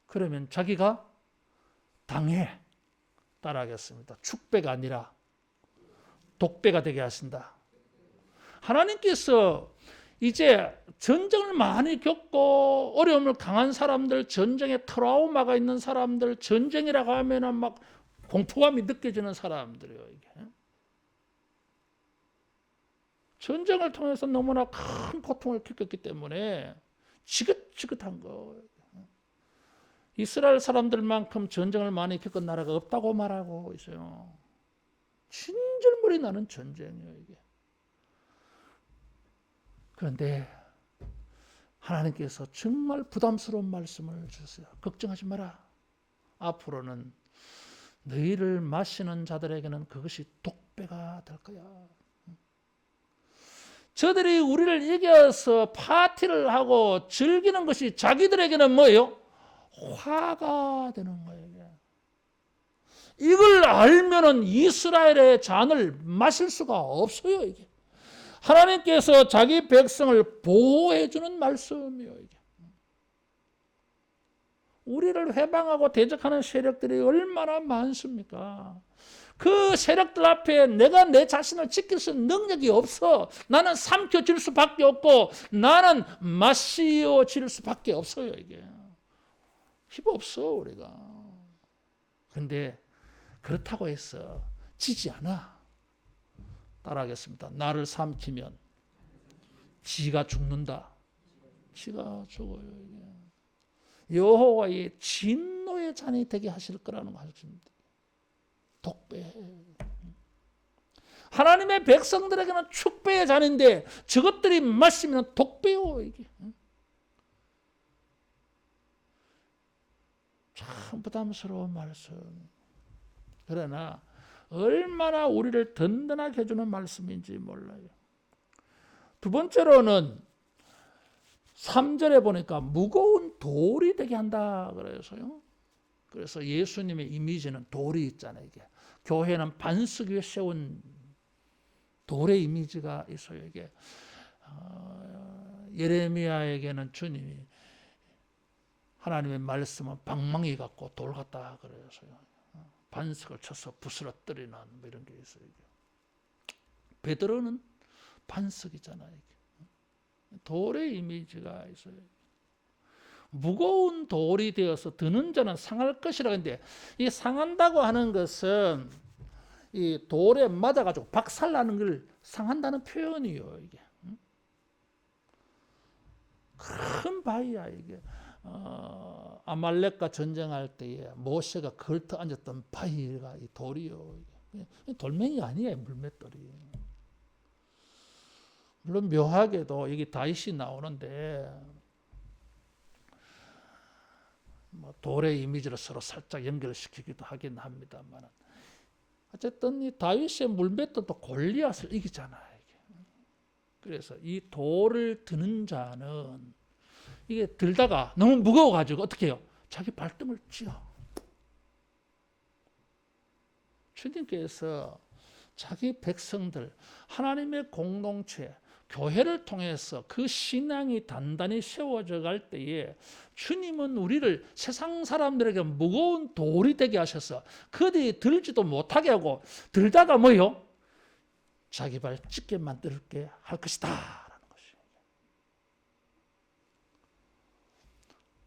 그러면 자기가 당해. 따라하겠습니다. 축배가 아니라 독배가 되게 하신다. 하나님께서 이제 전쟁을 많이 겪고 어려움을 강한 사람들, 전쟁에 트라우마가 있는 사람들, 전쟁이라고 하면은 막 공포감이 느껴지는 사람들이에요. 이게. 전쟁을 통해서 너무나 큰 고통을 겪었기 때문에 지긋지긋한 거. 이스라엘 사람들만큼 전쟁을 많이 겪은 나라가 없다고 말하고 있어요. 진절머리 나는 전쟁이에요, 이게. 그런데 하나님께서 정말 부담스러운 말씀을 주세요. 걱정하지 마라. 앞으로는 너희를 마시는 자들에게는 그것이 독배가 될 거야. 저들이 우리를 이겨서 파티를 하고 즐기는 것이 자기들에게는 뭐예요? 화가 되는 거예요. 이걸 알면은 이스라엘의 잔을 마실 수가 없어요, 이게. 하나님께서 자기 백성을 보호해 주는 말씀이에요, 이게. 우리를 회방하고 대적하는 세력들이 얼마나 많습니까? 그 세력들 앞에 내가 내 자신을 지킬 수 있는 능력이 없어. 나는 삼켜질 수밖에 없고 나는 마시어질 수밖에 없어요, 이게. 힘 없어, 우리가. 그런데 그렇다고 해서 지지 않아. 따라하겠습니다. 나를 삼키면 지가 죽는다. 지가 죽어요. 이게. 여호와의 진노의 잔이 되게 하실 거라는 것입니다. 독배. 하나님의 백성들에게는 축배의 잔인데 저것들이 마시면 독배요. 이게. 참 부담스러운 말씀. 그러나 얼마나 우리를 든든하게 해주는 말씀인지 몰라요. 두 번째로는 3절에 보니까 무거운 돌이 되게 한다 그래서요. 그래서 예수님의 이미지는 돌이 있잖아요. 이게. 교회는 반석 위에 세운 돌의 이미지가 있어요. 이게 예레미야에게는 주님이 하나님의 말씀은 방망이 같고 돌 같다 그래서요. 반석을 쳐서 부스러뜨리는 뭐 이런 게 있어요. 베드로는 반석이잖아요. 돌의 이미지가 있어요. 무거운 돌이 되어서 드는 자는 상할 것이라 했는데 이 상한다고 하는 것은 이 돌에 맞아가지고 박살나는 걸 상한다는 표현이에요. 이게 큰 바위야 이게. 아말렉과 전쟁할 때에 모세가 걸터 앉았던 바위가 이 돌이요. 돌멩이 아니에요, 물맷돌이. 물론 묘하게도 여기 다윗이 나오는데 뭐 돌의 이미지로 서로 살짝 연결시키기도 하긴 합니다만 어쨌든 이 다윗의 물맷돌도 골리앗을 이기잖아요. 이게. 그래서 이 돌을 드는 자는 이게 들다가 너무 무거워가지고 어떻게 해요? 자기 발등을 찧어. 주님께서 자기 백성들, 하나님의 공동체, 교회를 통해서 그 신앙이 단단히 세워져 갈 때에 주님은 우리를 세상 사람들에게 무거운 돌이 되게 하셔서 그들이 들지도 못하게 하고 들다가 뭐요? 자기 발 찢게 만들게 할 것이다 라는 것이에요.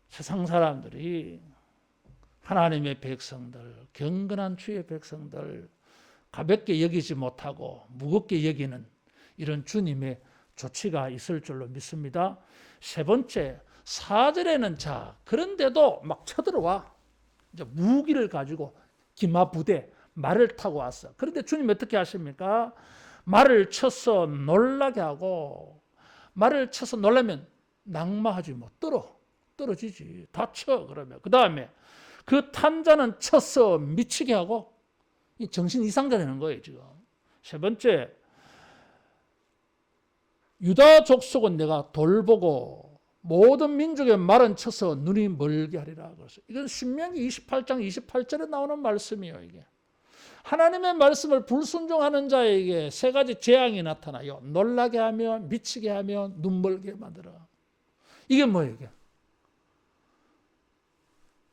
세상 사람들이 하나님의 백성들, 경건한 주의 백성들 가볍게 여기지 못하고 무겁게 여기는 이런 주님의 조치가 있을 줄로 믿습니다. 세 번째, 4절에는 자, 그런데도 막 쳐들어와. 이제 무기를 가지고 기마부대, 말을 타고 왔어. 그런데 주님 어떻게 하십니까? 말을 쳐서 놀라게 하고, 말을 쳐서 놀라면 낙마하지 뭐, 떨어지지. 다쳐, 그러면. 그 다음에 그 탄자는 쳐서 미치게 하고, 정신 이상자 되는 거예요, 지금. 세 번째, 유다 족속은 내가 돌보고 모든 민족의 말은 쳐서 눈이 멀게 하리라. 그래서 이건 신명기 28장 28절에 나오는 말씀이에요. 이게 하나님의 말씀을 불순종하는 자에게 세 가지 재앙이 나타나요. 놀라게 하며, 미치게 하며, 눈 멀게 만들어. 이게 뭐예요? 이게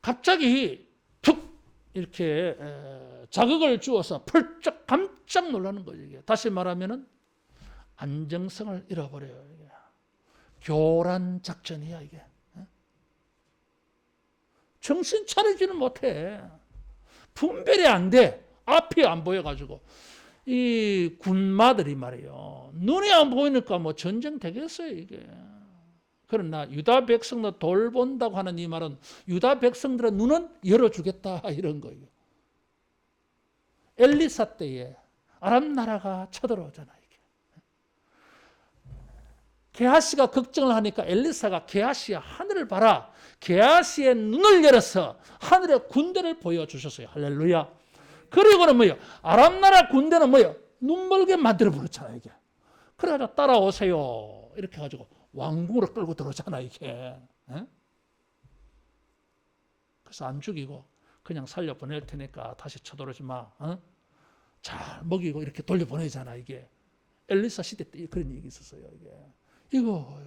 갑자기 툭 이렇게 자극을 주어서 펄쩍 깜짝 놀라는 거죠. 이게 다시 말하면은 안정성을 잃어버려요. 이게. 교란 작전이야 이게. 정신 차리지는 못해. 분별이 안 돼. 앞이 안 보여가지고 이 군마들이 말이에요. 눈이 안 보이니까 뭐 전쟁 되겠어요 이게. 그러나 유다 백성들 돌본다고 하는 이 말은 유다 백성들의 눈은 열어주겠다 이런 거예요. 엘리사 때에 아람 나라가 쳐들어오잖아요. 게하시가 걱정을 하니까 엘리사가 게하시야 하늘을 봐라. 게하시의 눈을 열어서 하늘의 군대를 보여주셨어요. 할렐루야. 그리고는 뭐요? 아람 나라 군대는 뭐요? 눈멀게 만들어 버렸잖아요. 이게. 그래가지고 따라오세요. 이렇게 해가지고 왕궁으로 끌고 들어오잖아 이게. 그래서 안 죽이고 그냥 살려 보낼 테니까 다시 쳐들어오지 마. 잘 먹이고 이렇게 돌려보내잖아 이게. 엘리사 시대 때 그런 얘기 있었어요 이게. 이거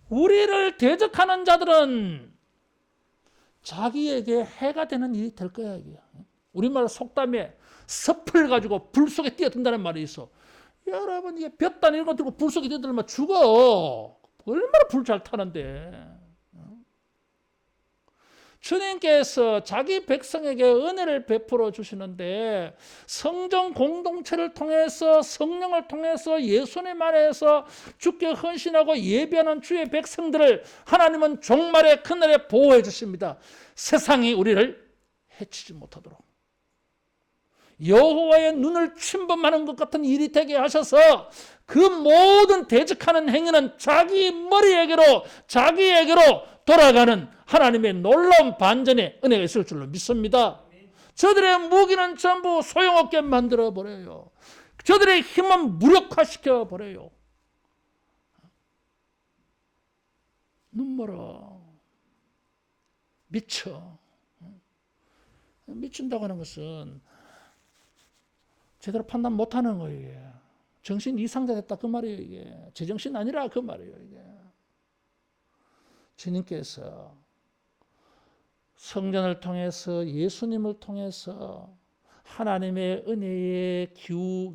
우리를 대적하는 자들은 자기에게 해가 되는 일이 될 거야 이게. 우리말 속담에 섭을 가지고 불 속에 뛰어든다는 말이 있어. 여러분 이게 볕단 이런 거 들고 불 속에 뛰어들면 죽어. 얼마나 불 잘 타는데. 주님께서 자기 백성에게 은혜를 베풀어 주시는데 성전 공동체를 통해서 성령을 통해서 예수님 안에서 주께 헌신하고 예배하는 주의 백성들을 하나님은 종말의 그날에 보호해 주십니다. 세상이 우리를 해치지 못하도록 여호와의 눈을 침범하는 것 같은 일이 되게 하셔서 그 모든 대적하는 행위는 자기 머리에게로 자기에게로 돌아가는 하나님의 놀라운 반전의 은혜가 있을 줄로 믿습니다. 저들의 무기는 전부 소용없게 만들어버려요. 저들의 힘은 무력화시켜버려요. 눈멀어. 미쳐. 미친다고 하는 것은 제대로 판단 못하는 거예요. 이게. 정신 이상자 됐다 그 말이에요. 이게. 제정신 아니라 그 말이에요. 이게. 주님께서 성전을 통해서 예수님을 통해서 하나님의 은혜에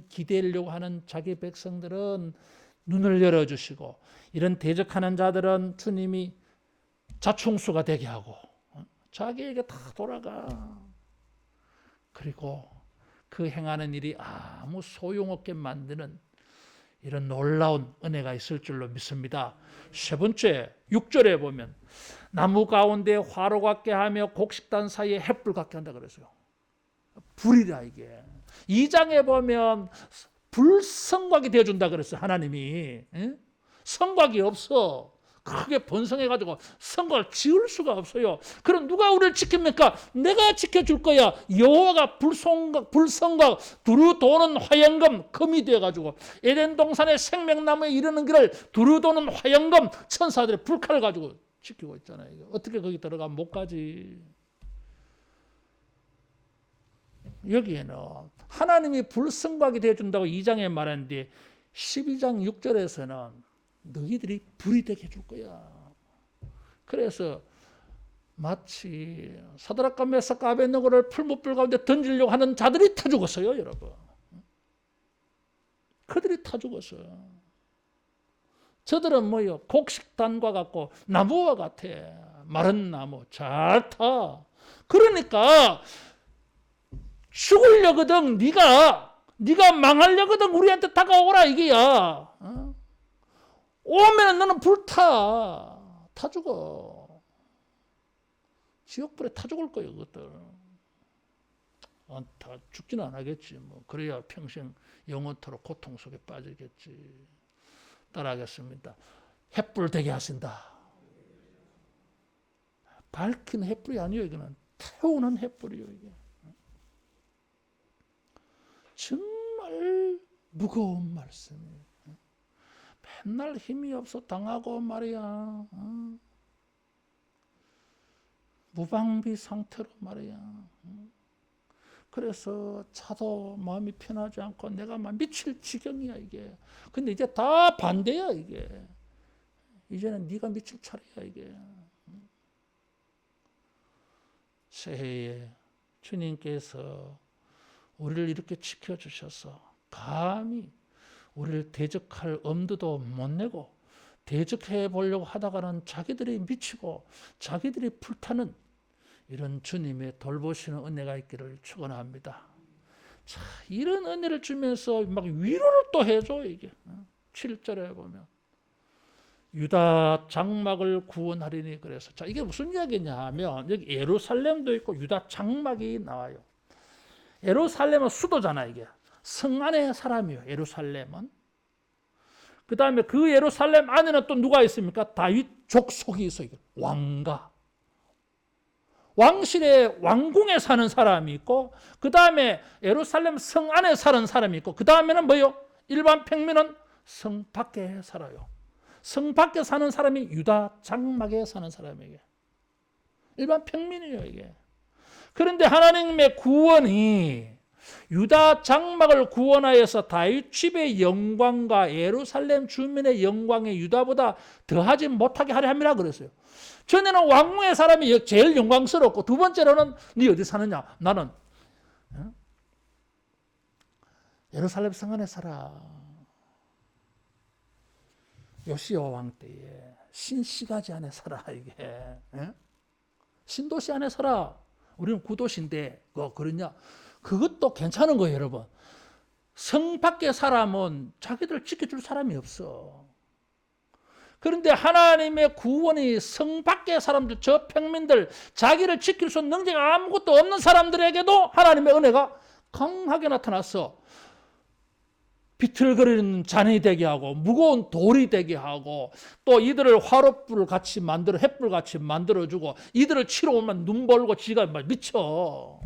기대려고 하는 자기 백성들은 눈을 열어주시고 이런 대적하는 자들은 주님이 자충수가 되게 하고 자기에게 다 돌아가. 그리고 그 행하는 일이 아무 소용없게 만드는 이런 놀라운 은혜가 있을 줄로 믿습니다. 세 번째 6절에 보면 나무 가운데 화로 같게 하며 곡식단 사이에 횃불 같게 한다 그랬어요. 불이라 이게. 2장에 보면 불성곽이 되어준다 그랬어요. 하나님이. 성곽이 없어. 크게 번성해가지고 성곽을 지을 수가 없어요. 그럼 누가 우리를 지킵니까? 내가 지켜줄 거야. 여호와가 불성곽 두루 도는 화영금 금이 되어가지고 에덴 동산의 생명나무에 이르는 길을 두루 도는 화영금 천사들의 불칼을 가지고 지키고 있잖아요. 어떻게 거기 들어가면 못 가지. 여기에는 하나님이 불성각이 되어준다고 2장에 말했는데 12장 6절에서는 너희들이 불이 되게 해줄 거야. 그래서 마치 사드락과 메삭과 아벳느고를 풀무불 가운데 던지려고 하는 자들이 타 죽었어요, 여러분. 그들이 타 죽었어요. 저들은 뭐요? 곡식단과 같고 나무와 같아. 마른 나무 잘 타. 그러니까 죽으려거든. 네가 망하려거든. 우리한테 다가오라 이게야. 오면 너는 불타. 타 죽어. 지옥불에 타 죽을 거예요, 그것들. 다 죽지는 안 하겠지. 뭐 그래야 평생 영원토록 고통 속에 빠지겠지. 따라하겠습니다. 횃불 되게 하신다. 밝힌 횃불이 아니에요. 이거는 태우는 횃불이에요. 이게. 정말 무거운 말씀이에요. 맨날 힘이 없어 당하고 말이야. 무방비 상태로 말이야. 그래서 차도 마음이 편하지 않고 내가 막 미칠 지경이야 이게. 근데 이제 다 반대야 이게. 이제는 네가 미칠 차례야 이게. 새해에 주님께서 우리를 이렇게 지켜주셔서 감히 우리를 대적할 엄두도 못 내고 대적해 보려고 하다가는 자기들이 미치고 자기들이 불타는 이런 주님의 돌보시는 은혜가 있기를 축원합니다. 자, 이런 은혜를 주면서 막 위로를 또 해줘 이게. 7절에 보면 유다 장막을 구원하리니 그래서 자 이게 무슨 이야기냐 하면 여기 예루살렘도 있고 유다 장막이 나와요. 예루살렘은 수도잖아 이게. 성 안의 사람이에요. 예루살렘은. 그 다음에 그 예루살렘 안에는 또 누가 있습니까? 다윗 족속이 있어요. 왕가. 왕실의 왕궁에 사는 사람이 있고 그 다음에 예루살렘 성 안에 사는 사람이 있고 그 다음에는 뭐요? 일반 평민은 성 밖에 살아요. 성 밖에 사는 사람이 유다 장막에 사는 사람에게 일반 평민이에요 이게. 그런데 하나님의 구원이 유다 장막을 구원하여서 다윗 집의 영광과 예루살렘 주민의 영광에 유다보다 더하지 못하게 하려 함이라 그랬어요. 전에는 왕궁의 사람이 제일 영광스럽고 두 번째로는 네 어디 사느냐? 나는 예루살렘 성 안에 살아. 요시야 왕 때에 신시가지 안에 살아 이게. 신도시 안에 살아. 우리는 구도시인데 그러냐? 그것도 괜찮은 거예요, 여러분. 성 밖의 사람은 자기들을 지켜줄 사람이 없어. 그런데 하나님의 구원이 성 밖의 사람들, 저 평민들, 자기를 지킬 수 있는 능력이 아무것도 없는 사람들에게도 하나님의 은혜가 강하게 나타났어. 비틀거리는 잔이 되게 하고 무거운 돌이 되게 하고 또 이들을 화롯불을 같이 만들어 횃불 같이 만들어주고 이들을 치러 오면 눈 벌고 지가 미쳐.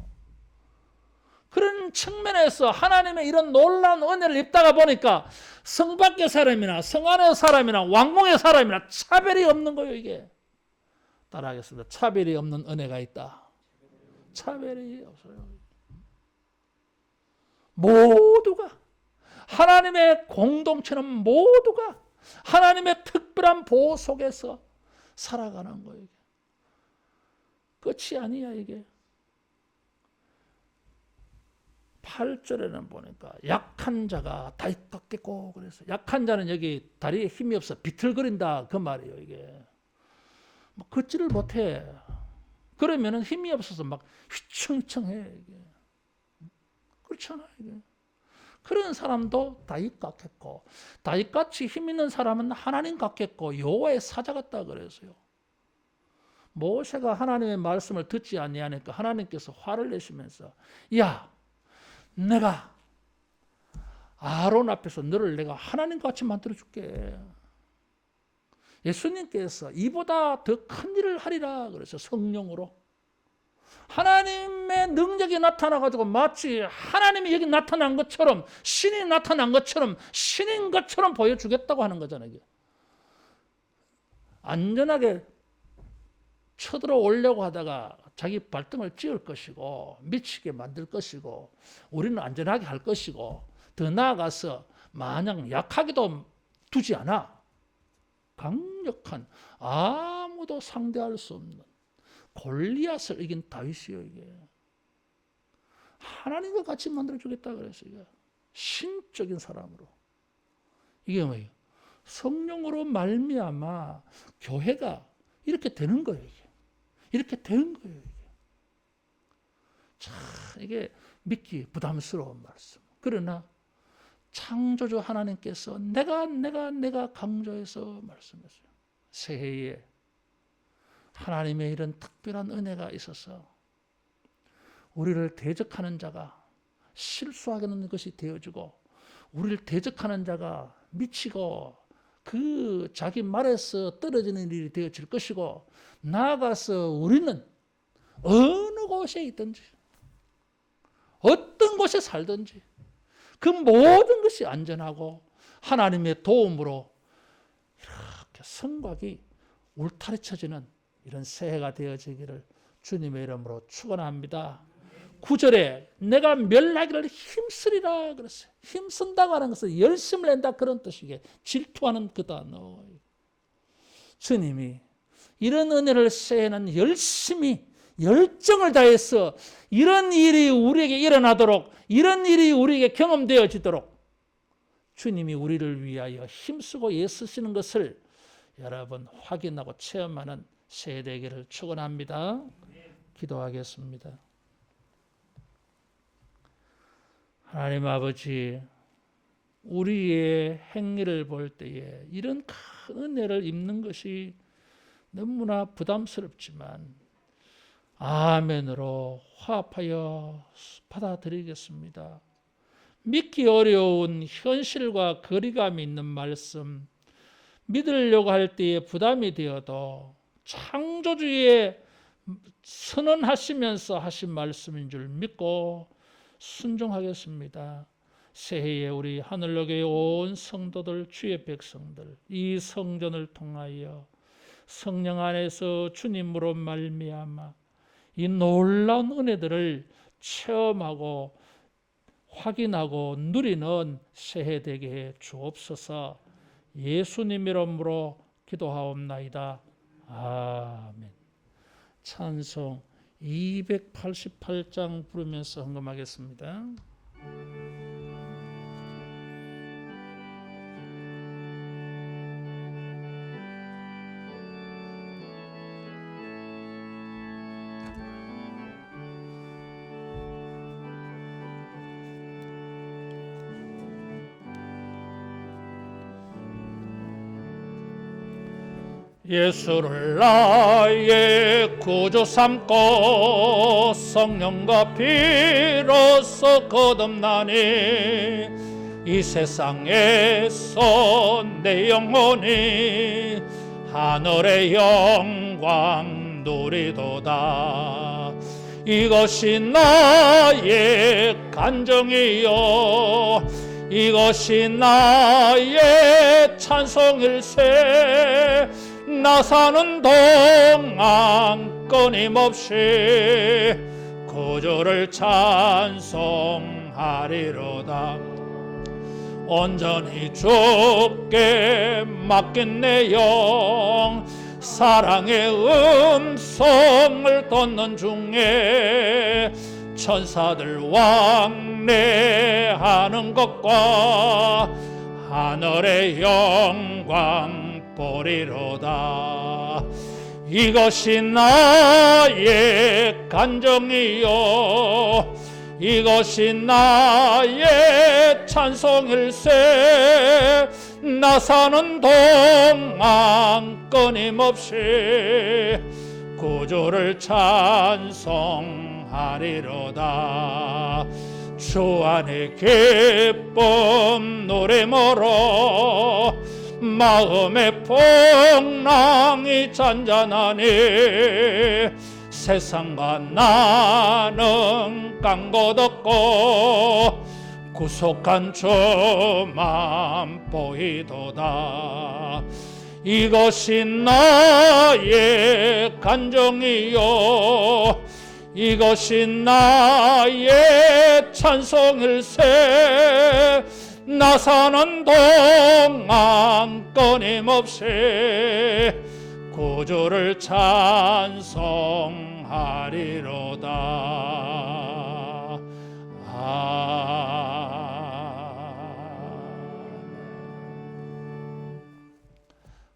그런 측면에서 하나님의 이런 놀라운 은혜를 입다가 보니까 성 밖의 사람이나 성 안의 사람이나 왕궁의 사람이나 차별이 없는 거예요 이게. 따라하겠습니다. 차별이 없는 은혜가 있다. 차별이 없어요. 모두가 하나님의 공동체는 모두가 하나님의 특별한 보호 속에서 살아가는 거예요. 끝이 아니야 이게. 8절에는 보니까 약한 자가 다윗 같겠고 그래서 약한 자는 여기 다리에 힘이 없어 비틀거린다 그 말이에요 이게. 뭐 걷지를 못해. 그러면은 힘이 없어서 막 휘청휘청해 이게. 그렇잖아 이게. 그런 사람도 다윗 같겠고 다윗같이 힘 있는 사람은 하나님 같겠고 여호와의 사자 같다 그랬어요. 모세가 하나님의 말씀을 듣지 아니하니까 하나님께서 화를 내시면서 야 내가 아론 앞에서 너를 내가 하나님같이 만들어줄게. 예수님께서 이보다 더 큰 일을 하리라 그래서 성령으로 하나님의 능력이 나타나가지고 마치 하나님이 여기 나타난 것처럼 신이 나타난 것처럼 신인 것처럼 보여주겠다고 하는 거잖아요. 안전하게 쳐들어오려고 하다가 자기 발등을 찧을 것이고 미치게 만들 것이고 우리는 안전하게 할 것이고 더 나아가서 마냥 약하게도 두지 않아. 강력한 아무도 상대할 수 없는 골리앗을 이긴 다윗이요. 이게 하나님과 같이 만들어주겠다 그랬어요. 이게 신적인 사람으로. 이게 뭐예요? 성령으로 말미암아 교회가 이렇게 되는 거예요. 이렇게 되는 거예요. 참 이게 믿기 부담스러운 말씀. 그러나 창조주 하나님께서 내가 강조해서 말씀했어요. 새해에 하나님의 이런 특별한 은혜가 있어서 우리를 대적하는 자가 실수하는 것이 되어지고 우리를 대적하는 자가 미치고 그 자기 말에서 떨어지는 일이 되어질 것이고 나아가서 우리는 어느 곳에 있든지 어떤 곳에 살든지 그 모든 것이 안전하고 하나님의 도움으로 이렇게 성곽이 울타리쳐지는 이런 새해가 되어지기를 주님의 이름으로 축원합니다. 9절에 내가 멸하기를 힘쓰리라 그랬어요. 힘쓴다고 하는 것은 열심을 낸다 그런 뜻이게 질투하는 그 단어. 주님이 이런 은혜를 새해는 열심히 열정을 다해서 이런 일이 우리에게 일어나도록 이런 일이 우리에게 경험되어지도록 주님이 우리를 위하여 힘쓰고 애쓰시는 것을 여러분 확인하고 체험하는 새해 되기를 축원합니다. 기도하겠습니다. 하나님 아버지, 우리의 행위를 볼 때에 이런 큰 은혜를 입는 것이 너무나 부담스럽지만 아멘으로 화합하여 받아들이겠습니다. 믿기 어려운 현실과 거리감이 있는 말씀, 믿으려고 할 때에 부담이 되어도 창조주의 선언하시면서 하신 말씀인 줄 믿고 순종하겠습니다. 새해에 우리 하늘로교회 온 성도들, 주의 백성들, 이 성전을 통하여 성령 안에서 주님으로 말미암아 이 놀라운 은혜들을 체험하고 확인하고 누리는 새해 되게 해 주옵소서. 예수님 이름으로 기도하옵나이다. 아멘. 찬송 288장 부르면서 헌금하겠습니다. 예수를 나의 구주 삼고 성령과 피로써 거듭나니 이 세상에서 내 영혼이 하늘의 영광 누리도다. 이것이 나의 간정이요 이것이 나의 찬송일세. 나 사는 동안 끊임없이 구주를 찬송하리로다. 온전히 주께 맡긴 내 영 사랑의 음성을 듣는 중에 천사들 왕래하는 것과 하늘의 영광 보리로다. 이것이 나의 간정이요 이것이 나의 찬송일세. 나 사는 동안 끊임없이 구주를 찬송하리로다. 주 안의 기쁨 노래모로 마음의 풍랑이 잔잔하니 세상과 나는 깡고 덮고 구속한 주만 보이도다. 이것이 나의 간정이요 이것이 나의 찬송일세 나 사는 동안 끊임없이 구주를 찬송하리로다.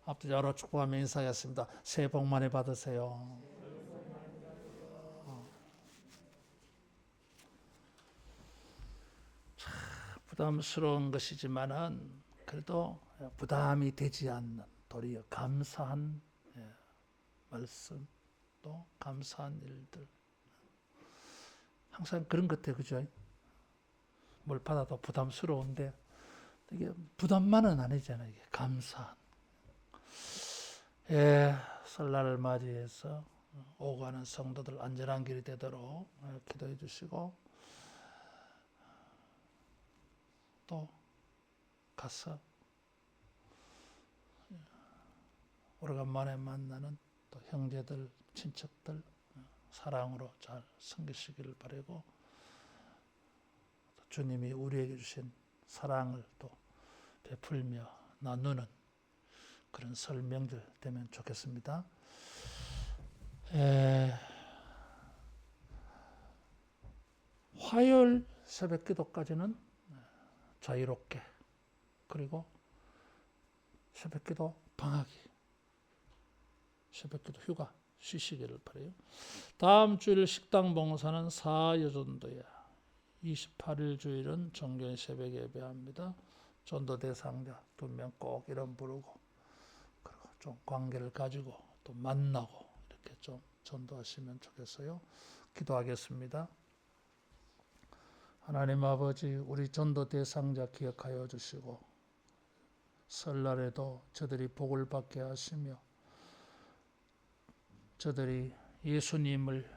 앞뒤자로 축복하며 인사하겠습니다. 새해 복 많이 받으세요. 부담스러운 것이지만은 그래도 부담이 되지 않는 도리어 감사한 말씀 또 감사한 일들 항상 그런 것 같아요. 그죠? 뭘 받아도 부담스러운데 이게 부담만은 아니잖아요. 이게 감사한 설날을 맞이해서 오고 가는 성도들 안전한 길이 되도록 기도해 주시고 또 가서 오래간만에 만나는 또 형제들, 친척들 사랑으로 잘 섬기시기를 바라고 주님이 우리에게 주신 사랑을 또 베풀며 나누는 그런 설 명절 되면 좋겠습니다. 화요일 새벽 기도까지는 자유롭게 그리고 새벽기도 방학이 새벽기도 휴가 쉬시기를 바라요. 다음 주일 식당 봉사는 사여전도야 28일 주일은 정교인 새벽 예배합니다. 전도 대상자 2명 꼭 이름 부르고 그리고 좀 관계를 가지고 또 만나고 이렇게 좀 전도하시면 좋겠어요. 기도하겠습니다. 하나님 아버지 우리 전도 대상자 기억하여 주시고 설날에도 저들이 복을 받게 하시며 저들이 예수님을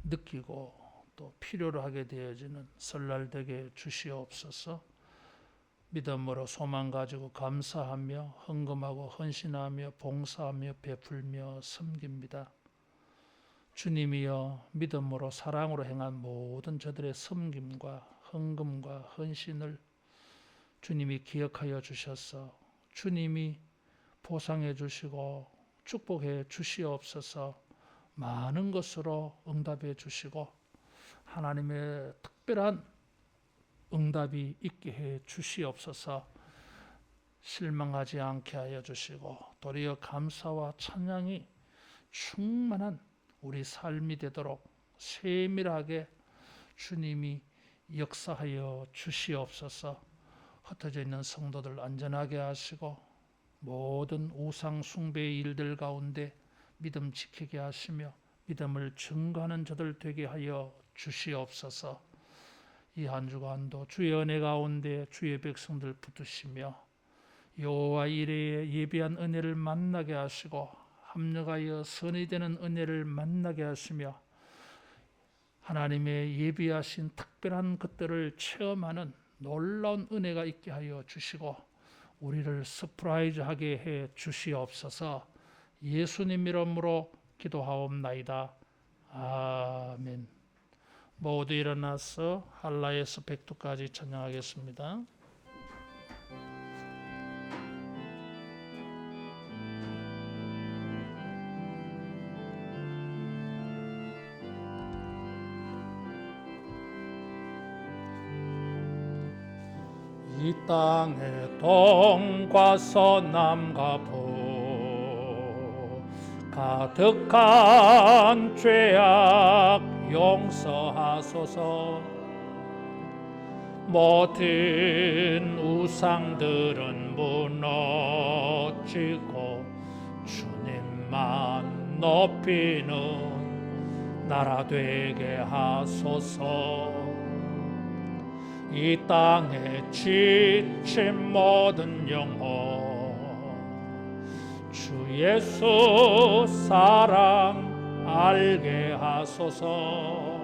느끼고 또 필요로 하게 되어지는 설날 되게 주시옵소서. 믿음으로 소망 가지고 감사하며 헌금하고 헌신하며 봉사하며 베풀며 섬깁니다. 주님이여 믿음으로 사랑으로 행한 모든 저들의 섬김과 헌금과 헌신을 주님이 기억하여 주셔서 주님이 보상해 주시고 축복해 주시옵소서. 많은 것으로 응답해 주시고 하나님의 특별한 응답이 있게 해 주시옵소서. 실망하지 않게 하여 주시고 도리어 감사와 찬양이 충만한 우리 삶이 되도록 세밀하게 주님이 역사하여 주시옵소서. 흩어져 있는 성도들 안전하게 하시고 모든 우상 숭배의 일들 가운데 믿음 지키게 하시며 믿음을 증거하는 저들 되게 하여 주시옵소서. 이 한 주간도 주의 은혜 가운데 주의 백성들 붙드시며 여호와 이레에 예비한 은혜를 만나게 하시고 합력하여 선이 되는 은혜를 만나게 하시며 하나님의 예비하신 특별한 것들을 체험하는 놀라운 은혜가 있게 하여 주시고 우리를 서프라이즈하게 해 주시옵소서. 예수님 이름으로 기도하옵나이다. 아멘. 모두 일어나서 할라에서 백두까지 찬양하겠습니다. 이 땅의 동과 서남과 북 가득한 죄악 용서하소서. 모든 우상들은 무너지고 주님만 높이는 나라 되게 하소서. 이 땅에 지친 모든 영혼 주 예수 사랑 알게 하소서.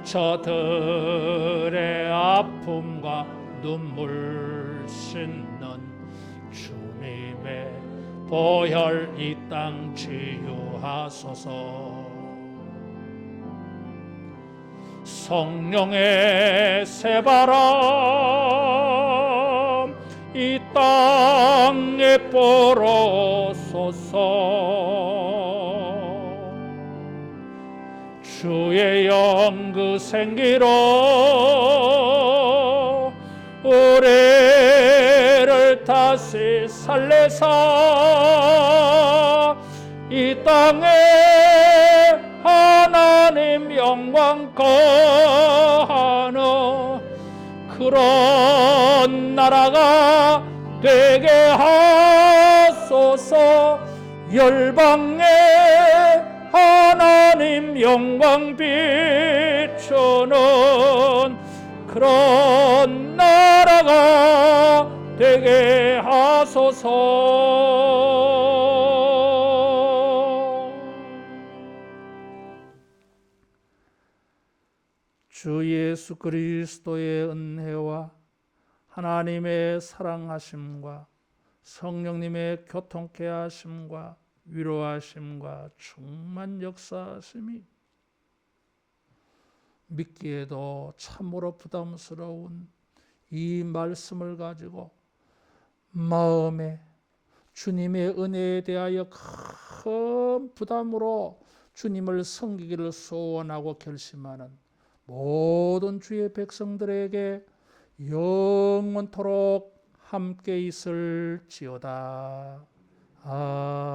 저들의 아픔과 눈물 씻는 주 주님의 보혈 이 땅 치유하소서. 성령의 새바람 이 땅에 불어소서. 주의 영 그 생기로 우리를 다시 살려서 이 땅에 하나님 영광 거하는 그런 나라가 되게 하소서. 열방에 하나님 영광 비추는 그런 나라가 되게 하소서. 주 예수 그리스도의 은혜와 하나님의 사랑하심과 성령님의 교통케 하심과 위로하심과 충만 역사하심이 믿기에도 참으로 부담스러운 이 말씀을 가지고 마음에 주님의 은혜에 대하여 큰 부담으로 주님을 섬기기를 소원하고 결심하는 모든 주의 백성들에게 영원토록 함께 있을지어다. 아멘.